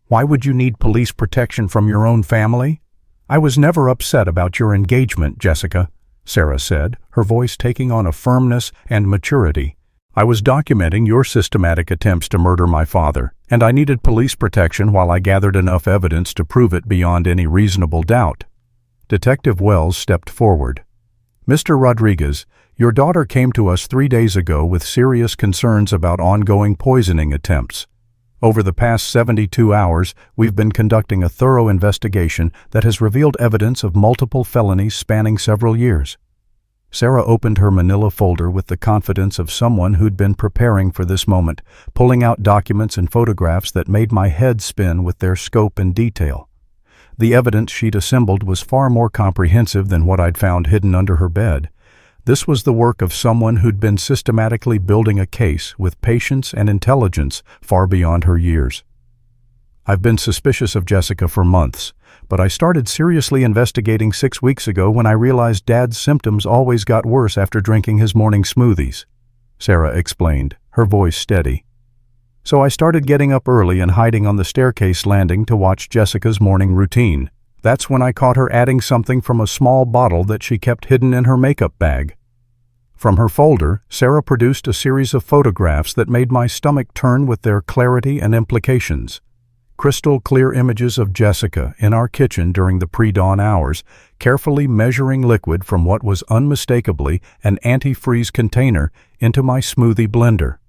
Why would you need police protection from your own family?" "I was never upset about your engagement, Jessica," Sarah said, her voice taking on a firmness and maturity. I was documenting your systematic attempts to murder my father, and I needed police protection while I gathered enough evidence to prove it beyond any reasonable doubt. Detective Wells stepped forward. Mr. Rodriguez, your daughter came to us 3 days ago with serious concerns about ongoing poisoning attempts. Over the past 72 hours, we've been conducting a thorough investigation that has revealed evidence of multiple felonies spanning several years. Sarah opened her manila folder with the confidence of someone who'd been preparing for this moment, pulling out documents and photographs that made my head spin with their scope and detail. The evidence she'd assembled was far more comprehensive than what I'd found hidden under her bed. This was the work of someone who'd been systematically building a case with patience and intelligence far beyond her years. I've been suspicious of Jessica for months, but I started seriously investigating 6 weeks ago when I realized Dad's symptoms always got worse after drinking his morning smoothies, Sarah explained, her voice steady. So I started getting up early and hiding on the staircase landing to watch Jessica's morning routine. That's when I caught her adding something from a small bottle that she kept hidden in her makeup bag. From her folder, Sarah produced a series of photographs that made my stomach turn with their clarity and implications. Crystal clear images of Jessica in our kitchen during the pre-dawn hours, carefully measuring liquid from what was unmistakably an antifreeze container into my smoothie blender.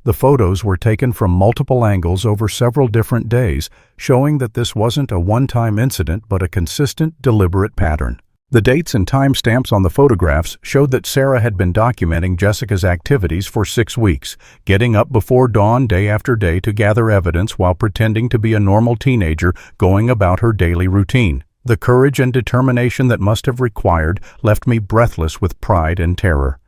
The photos were taken from multiple angles over several different days, showing that this wasn't a one-time incident but a consistent, deliberate pattern. The dates and timestamps on the photographs showed that Sarah had been documenting Jessica's activities for 6 weeks, getting up before dawn day after day to gather evidence while pretending to be a normal teenager going about her daily routine. The courage and determination that must have required left me breathless with pride and terror.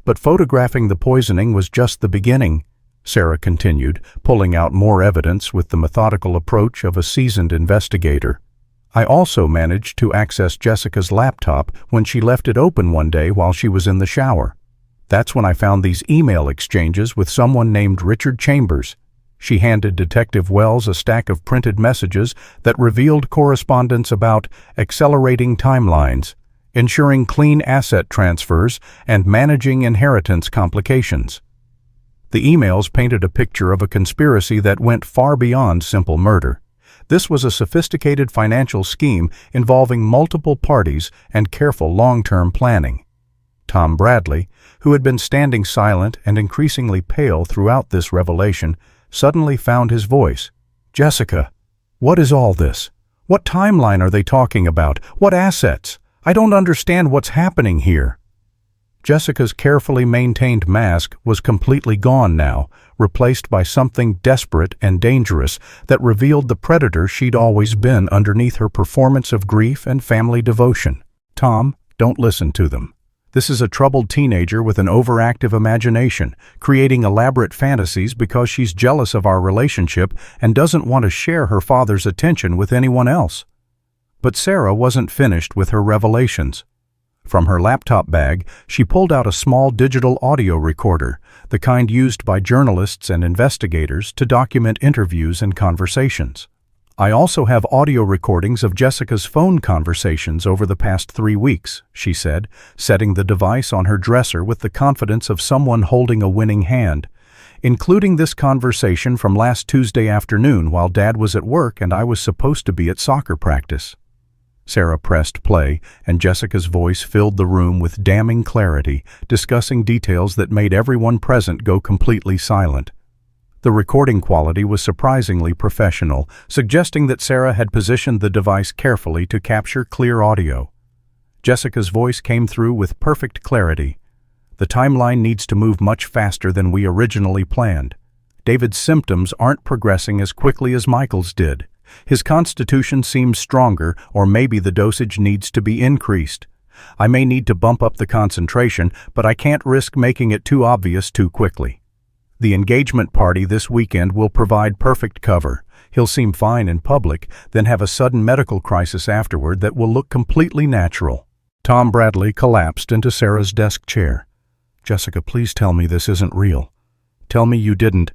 But photographing the poisoning was just the beginning, Sarah continued, pulling out more evidence with the methodical approach of a seasoned investigator. I also managed to access Jessica's laptop when she left it open one day while she was in the shower. That's when I found these email exchanges with someone named Richard Chambers. She handed Detective Wells a stack of printed messages that revealed correspondence about accelerating timelines, ensuring clean asset transfers, and managing inheritance complications. The emails painted a picture of a conspiracy that went far beyond simple murder. This was a sophisticated financial scheme involving multiple parties and careful long-term planning. Tom Bradley, who had been standing silent and increasingly pale throughout this revelation, suddenly found his voice. "Jessica, what is all this? What timeline are they talking about? What assets? I don't understand what's happening here." Jessica's carefully maintained mask was completely gone now, replaced by something desperate and dangerous that revealed the predator she'd always been underneath her performance of grief and family devotion. "Tom, don't listen to them. This is a troubled teenager with an overactive imagination, creating elaborate fantasies because she's jealous of our relationship and doesn't want to share her father's attention with anyone else." But Sarah wasn't finished with her revelations. From her laptop bag, she pulled out a small digital audio recorder, the kind used by journalists and investigators to document interviews and conversations. "I also have audio recordings of Jessica's phone conversations over the past 3 weeks, she said, setting the device on her dresser with the confidence of someone holding a winning hand, including this conversation from last Tuesday afternoon while Dad was at work and I was supposed to be at soccer practice. Sarah pressed play, and Jessica's voice filled the room with damning clarity, discussing details that made everyone present go completely silent. The recording quality was surprisingly professional, suggesting that Sarah had positioned the device carefully to capture clear audio. Jessica's voice came through with perfect clarity. "The timeline needs to move much faster than we originally planned. David's symptoms aren't progressing as quickly as Michael's did. His constitution seems stronger, or maybe the dosage needs to be increased. I may need to bump up the concentration, but I can't risk making it too obvious too quickly. The engagement party this weekend will provide perfect cover. He'll seem fine in public, then have a sudden medical crisis afterward that will look completely natural." Tom Bradley collapsed into Sarah's desk chair. "Jessica, please tell me this isn't real. Tell me you didn't.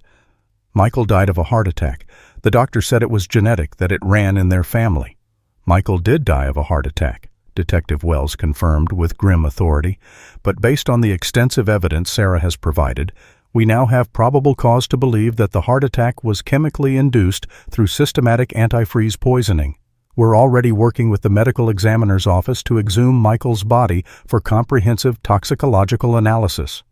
Michael died of a heart attack. The doctor said it was genetic, that it ran in their family." "Michael did die of a heart attack," Detective Wells confirmed with grim authority, "but based on the extensive evidence Sarah has provided, We now have probable cause to believe that the heart attack was chemically induced through systematic antifreeze poisoning. We're already working with the medical examiner's office to exhume Michael's body for comprehensive toxicological analysis."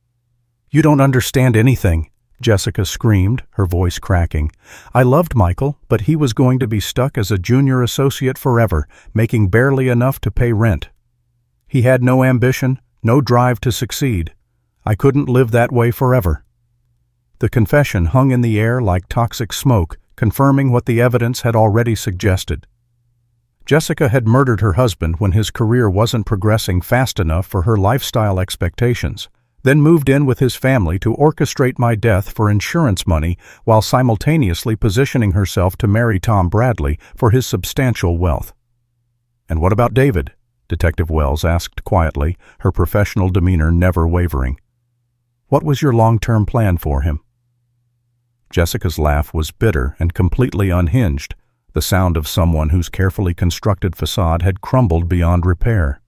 "You don't understand anything," Jessica screamed, her voice cracking. "I loved Michael, but he was going to be stuck as a junior associate forever, making barely enough to pay rent. He had no ambition, no drive to succeed. I couldn't live that way forever." The confession hung in the air like toxic smoke, confirming what the evidence had already suggested. Jessica had murdered her husband when his career wasn't progressing fast enough for her lifestyle expectations, then moved in with his family to orchestrate my death for insurance money while simultaneously positioning herself to marry Tom Bradley for his substantial wealth. "And what about David?" Detective Wells asked quietly, her professional demeanor never wavering. "What was your long-term plan for him?" Jessica's laugh was bitter and completely unhinged, the sound of someone whose carefully constructed facade had crumbled beyond repair.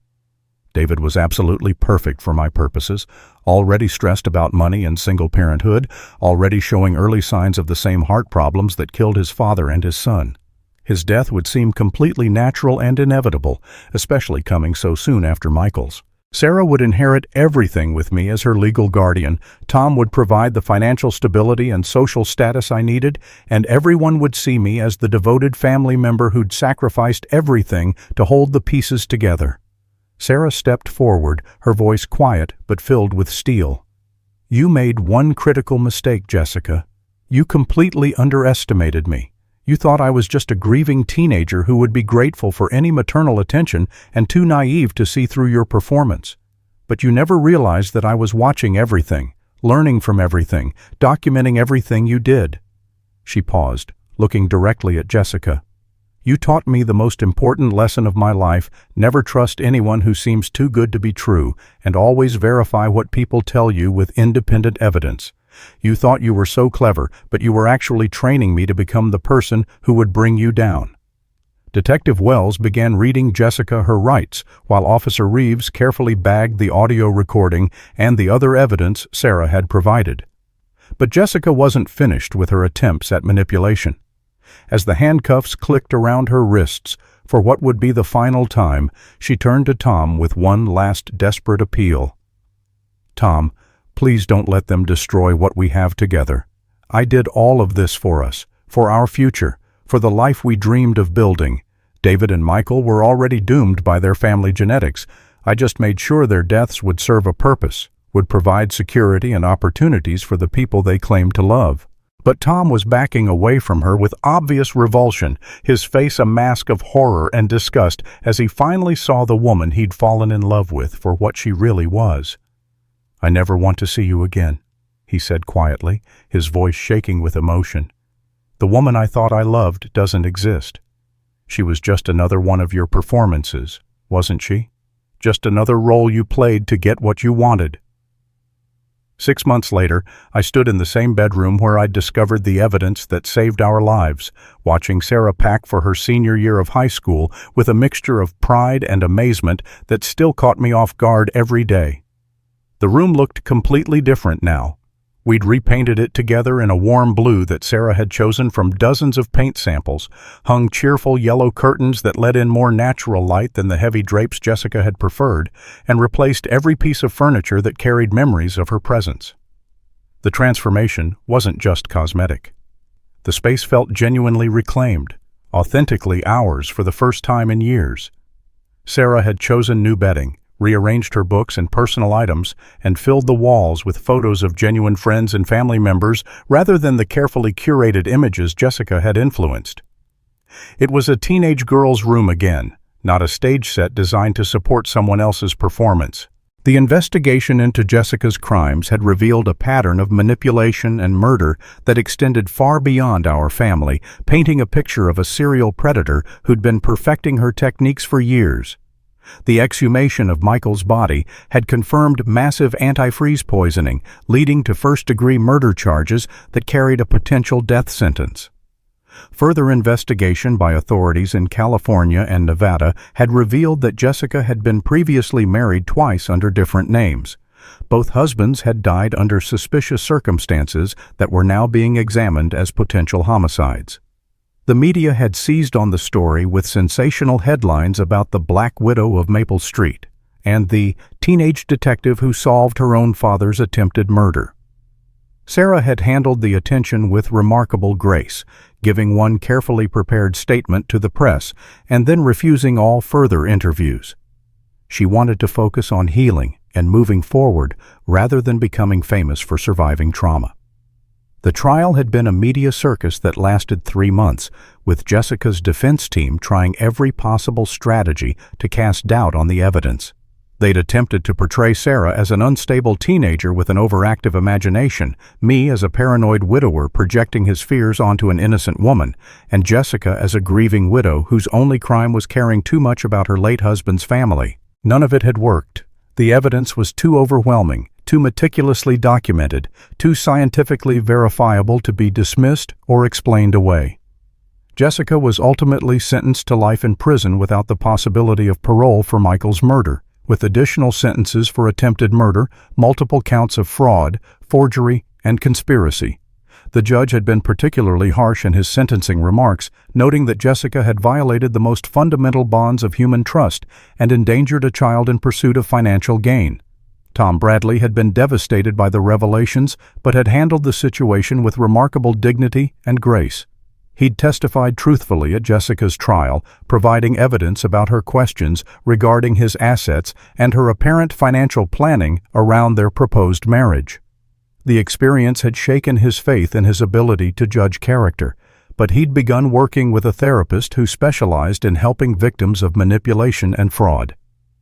"David was absolutely perfect for my purposes, already stressed about money and single parenthood, already showing early signs of the same heart problems that killed his father and his son. His death would seem completely natural and inevitable, especially coming so soon after Michael's. Sarah would inherit everything with me as her legal guardian, Tom would provide the financial stability and social status I needed, and everyone would see me as the devoted family member who'd sacrificed everything to hold the pieces together." Sarah stepped forward, her voice quiet but filled with steel. "You made one critical mistake, Jessica. You completely underestimated me. You thought I was just a grieving teenager who would be grateful for any maternal attention and too naive to see through your performance. But you never realized that I was watching everything, learning from everything, documenting everything you did." She paused, looking directly at Jessica. "You taught me the most important lesson of my life: never trust anyone who seems too good to be true, and always verify what people tell you with independent evidence. You thought you were so clever, but you were actually training me to become the person who would bring you down." Detective Wells began reading Jessica her rights, while Officer Reeves carefully bagged the audio recording and the other evidence Sarah had provided. But Jessica wasn't finished with her attempts at manipulation. As the handcuffs clicked around her wrists, for what would be the final time, she turned to Tom with one last desperate appeal. "Tom, please don't let them destroy what we have together. I did all of this for us, for our future, for the life we dreamed of building. David and Michael were already doomed by their family genetics. I just made sure their deaths would serve a purpose, would provide security and opportunities for the people they claimed to love." But Tom was backing away from her with obvious revulsion, his face a mask of horror and disgust as he finally saw the woman he'd fallen in love with for what she really was. "I never want to see you again," he said quietly, his voice shaking with emotion. "The woman I thought I loved doesn't exist. She was just another one of your performances, wasn't she? Just another role you played to get what you wanted." 6 months later, I stood in the same bedroom where I'd discovered the evidence that saved our lives, watching Sarah pack for her senior year of high school with a mixture of pride and amazement that still caught me off guard every day. The room looked completely different now. We'd repainted it together in a warm blue that Sarah had chosen from dozens of paint samples, hung cheerful yellow curtains that let in more natural light than the heavy drapes Jessica had preferred, and replaced every piece of furniture that carried memories of her presence. The transformation wasn't just cosmetic. The space felt genuinely reclaimed, authentically ours for the first time in years. Sarah had chosen new bedding, rearranged her books and personal items, and filled the walls with photos of genuine friends and family members rather than the carefully curated images Jessica had influenced. It was a teenage girl's room again, not a stage set designed to support someone else's performance. The investigation into Jessica's crimes had revealed a pattern of manipulation and murder that extended far beyond our family, painting a picture of a serial predator who'd been perfecting her techniques for years. The exhumation of Michael's body had confirmed massive antifreeze poisoning, leading to first-degree murder charges that carried a potential death sentence. Further investigation by authorities in California and Nevada had revealed that Jessica had been previously married twice under different names, Both husbands had died under suspicious circumstances that were now being examined as potential homicides. The media had seized on the story with sensational headlines about the Black Widow of Maple Street and the teenage detective who solved her own father's attempted murder. Sarah had handled the attention with remarkable grace, giving one carefully prepared statement to the press and then refusing all further interviews. She wanted to focus on healing and moving forward rather than becoming famous for surviving trauma. The trial had been a media circus that lasted 3 months, with Jessica's defense team trying every possible strategy to cast doubt on the evidence. They'd attempted to portray Sarah as an unstable teenager with an overactive imagination, me as a paranoid widower projecting his fears onto an innocent woman, and Jessica as a grieving widow whose only crime was caring too much about her late husband's family. None of it had worked. The evidence was too overwhelming, too meticulously documented, too scientifically verifiable to be dismissed or explained away. Jessica was ultimately sentenced to life in prison without the possibility of parole for Michael's murder, with additional sentences for attempted murder, multiple counts of fraud, forgery, and conspiracy. The judge had been particularly harsh in his sentencing remarks, noting that Jessica had violated the most fundamental bonds of human trust and endangered a child in pursuit of financial gain. Tom Bradley had been devastated by the revelations, but had handled the situation with remarkable dignity and grace. He'd testified truthfully at Jessica's trial, providing evidence about her questions regarding his assets and her apparent financial planning around their proposed marriage. The experience had shaken his faith in his ability to judge character, but he'd begun working with a therapist who specialized in helping victims of manipulation and fraud.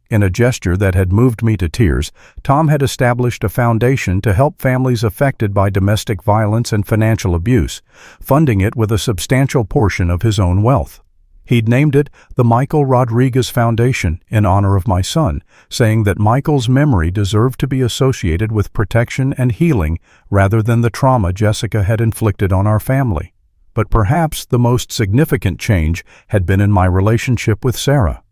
In a gesture that had moved me to tears, Tom had established a foundation to help families affected by domestic violence and financial abuse, funding it with a substantial portion of his own wealth. He'd named it the Michael Rodriguez Foundation in honor of my son, saying that Michael's memory deserved to be associated with protection and healing rather than the trauma Jessica had inflicted on our family. But perhaps the most significant change had been in my relationship with Sarah.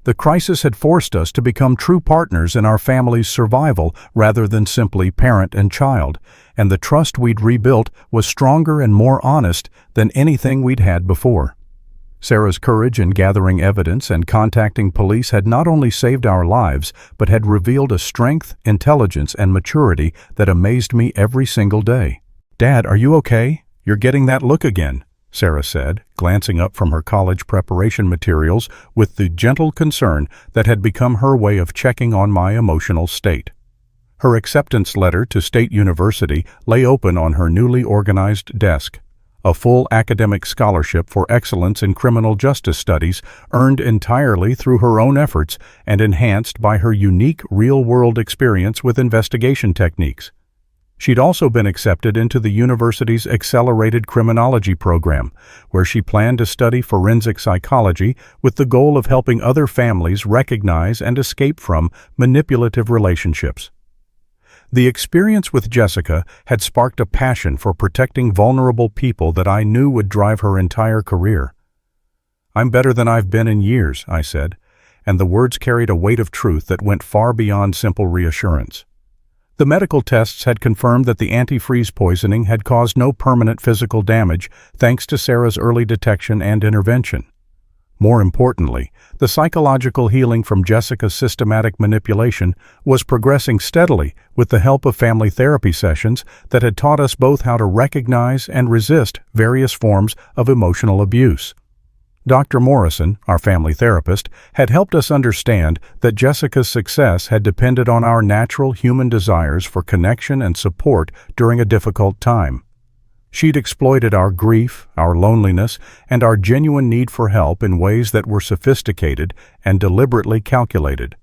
The crisis had forced us to become true partners in our family's survival rather than simply parent and child, and the trust we'd rebuilt was stronger and more honest than anything we'd had before. Sarah's courage in gathering evidence and contacting police had not only saved our lives, but had revealed a strength, intelligence, and maturity that amazed me every single day. "Dad, are you okay? You're getting that look again," Sarah said, glancing up from her college preparation materials with the gentle concern that had become her way of checking on my emotional state. Her acceptance letter to State University lay open on her newly organized desk. A full academic scholarship for excellence in criminal justice studies, earned entirely through her own efforts and enhanced by her unique real-world experience with investigation techniques. She'd also been accepted into the university's Accelerated Criminology program, where she planned to study forensic psychology with the goal of helping other families recognize and escape from manipulative relationships. The experience with Jessica had sparked a passion for protecting vulnerable people that I knew would drive her entire career. "I'm better than I've been in years," I said, and the words carried a weight of truth that went far beyond simple reassurance. The medical tests had confirmed that the antifreeze poisoning had caused no permanent physical damage thanks to Sarah's early detection and intervention. More importantly, the psychological healing from Jessica's systematic manipulation was progressing steadily with the help of family therapy sessions that had taught us both how to recognize and resist various forms of emotional abuse. Dr. Morrison, our family therapist, had helped us understand that Jessica's success had depended on our natural human desires for connection and support during a difficult time. She'd exploited our grief, our loneliness, and our genuine need for help in ways that were sophisticated and deliberately calculated.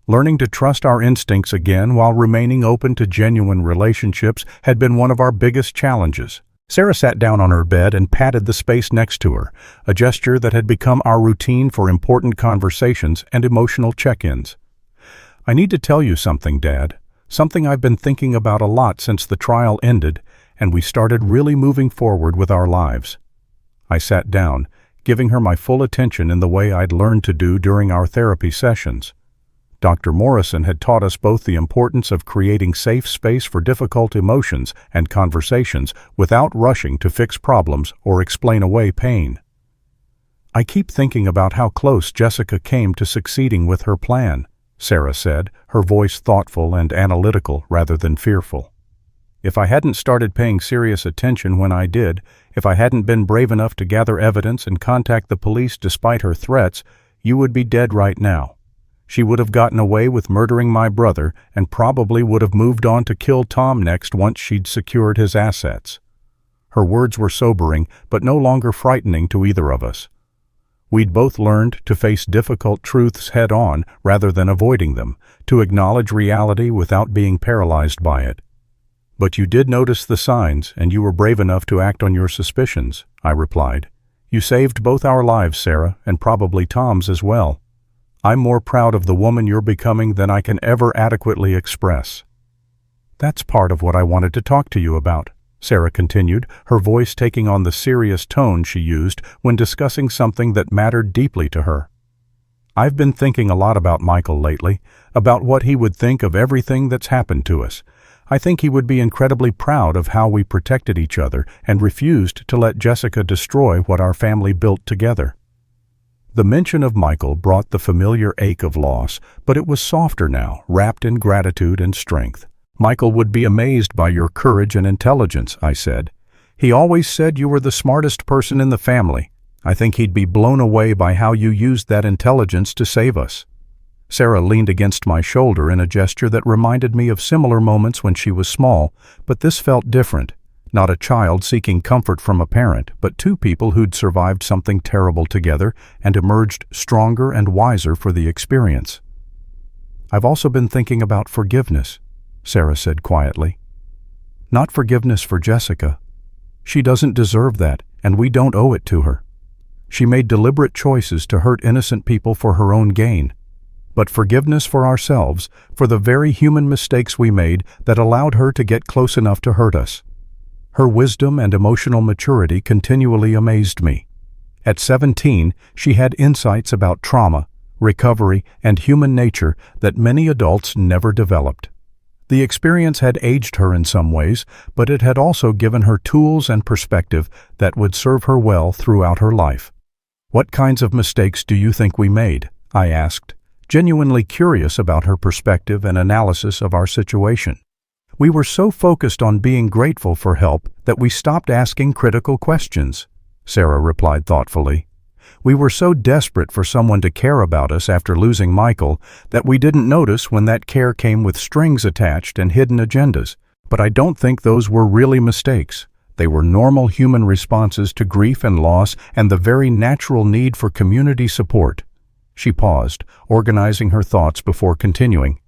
Learning to trust our instincts again while remaining open to genuine relationships had been one of our biggest challenges. Sarah sat down on her bed and patted the space next to her, a gesture that had become our routine for important conversations and emotional check-ins. "I need to tell you something, Dad. Something I've been thinking about a lot since the trial ended, and we started really moving forward with our lives." I sat down, giving her my full attention in the way I'd learned to do during our therapy sessions. Dr. Morrison had taught us both the importance of creating safe space for difficult emotions and conversations without rushing to fix problems or explain away pain. "I keep thinking about how close Jessica came to succeeding with her plan," Sarah said, her voice thoughtful and analytical rather than fearful. "If I hadn't started paying serious attention when I did, if I hadn't been brave enough to gather evidence and contact the police despite her threats, you would be dead right now. She would have gotten away with murdering my brother and probably would have moved on to kill Tom next once she'd secured his assets." Her words were sobering, but no longer frightening to either of us. We'd both learned to face difficult truths head-on rather than avoiding them, to acknowledge reality without being paralyzed by it. "But you did notice the signs, and you were brave enough to act on your suspicions," I replied. "You saved both our lives, Sarah, and probably Tom's as well. I'm more proud of the woman you're becoming than I can ever adequately express." "That's part of what I wanted to talk to you about," Sarah continued, her voice taking on the serious tone she used when discussing something that mattered deeply to her. "I've been thinking a lot about Michael lately, about what he would think of everything that's happened to us. I think he would be incredibly proud of how we protected each other and refused to let Jessica destroy what our family built together." The mention of Michael brought the familiar ache of loss, but it was softer now, wrapped in gratitude and strength. "Michael would be amazed by your courage and intelligence," I said. "He always said you were the smartest person in the family. I think he'd be blown away by how you used that intelligence to save us." Sarah leaned against my shoulder in a gesture that reminded me of similar moments when she was small, but this felt different. Not a child seeking comfort from a parent, but two people who'd survived something terrible together and emerged stronger and wiser for the experience. "I've also been thinking about forgiveness," Sarah said quietly. "Not forgiveness for Jessica. She doesn't deserve that, and we don't owe it to her. She made deliberate choices to hurt innocent people for her own gain. But forgiveness for ourselves, for the very human mistakes we made that allowed her to get close enough to hurt us." Her wisdom and emotional maturity continually amazed me. At 17, she had insights about trauma, recovery, and human nature that many adults never developed. The experience had aged her in some ways, but it had also given her tools and perspective that would serve her well throughout her life. "What kinds of mistakes do you think we made?" I asked, genuinely curious about her perspective and analysis of our situation. "We were so focused on being grateful for help that we stopped asking critical questions," Sarah replied thoughtfully. "We were so desperate for someone to care about us after losing Michael that we didn't notice when that care came with strings attached and hidden agendas. But I don't think those were really mistakes. They were normal human responses to grief and loss and the very natural need for community support." She paused, organizing her thoughts before continuing.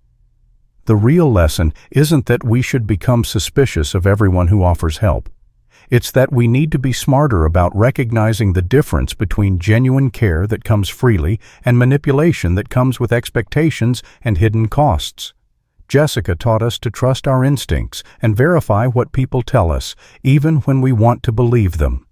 "The real lesson isn't that we should become suspicious of everyone who offers help. It's that we need to be smarter about recognizing the difference between genuine care that comes freely and manipulation that comes with expectations and hidden costs. Jessica taught us to trust our instincts and verify what people tell us, even when we want to believe them."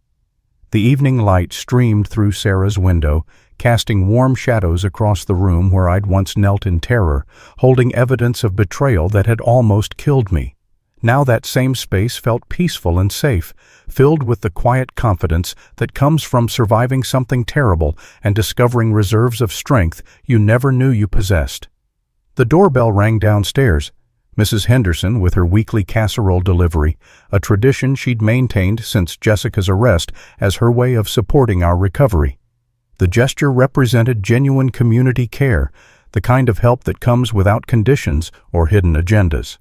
The evening light streamed through Sarah's window, casting warm shadows across the room where I'd once knelt in terror, holding evidence of betrayal that had almost killed me. Now that same space felt peaceful and safe, filled with the quiet confidence that comes from surviving something terrible and discovering reserves of strength you never knew you possessed. The doorbell rang downstairs. Mrs. Henderson with her weekly casserole delivery, a tradition she'd maintained since Jessica's arrest as her way of supporting our recovery. The gesture represented genuine community care, the kind of help that comes without conditions or hidden agendas.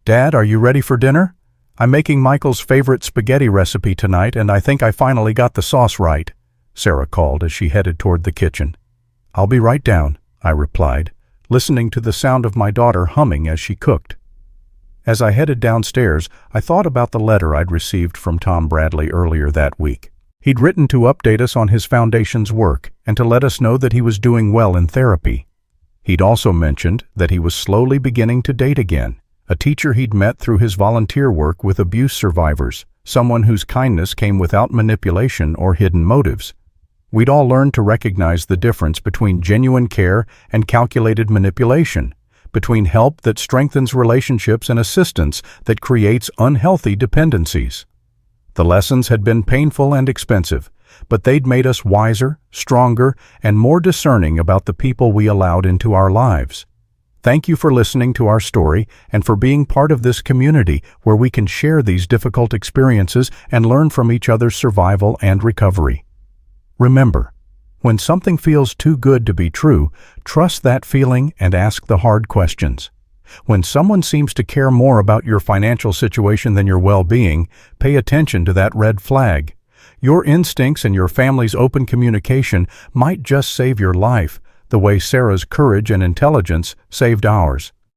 "Dad, are you ready for dinner? I'm making Michael's favorite spaghetti recipe tonight, and I think I finally got the sauce right," Sarah called as she headed toward the kitchen. "I'll be right down," I replied, listening to the sound of my daughter humming as she cooked. As I headed downstairs, I thought about the letter I'd received from Tom Bradley earlier that week. He'd written to update us on his foundation's work and to let us know that he was doing well in therapy. He'd also mentioned that he was slowly beginning to date again, a teacher he'd met through his volunteer work with abuse survivors, someone whose kindness came without manipulation or hidden motives. We'd all learn to recognize the difference between genuine care and calculated manipulation, between help that strengthens relationships and assistance that creates unhealthy dependencies. The lessons had been painful and expensive, but they'd made us wiser, stronger, and more discerning about the people we allowed into our lives. Thank you for listening to our story and for being part of this community where we can share these difficult experiences and learn from each other's survival and recovery. Remember, when something feels too good to be true, trust that feeling and ask the hard questions. When someone seems to care more about your financial situation than your well-being, pay attention to that red flag. Your instincts and your family's open communication might just save your life, the way Sarah's courage and intelligence saved ours.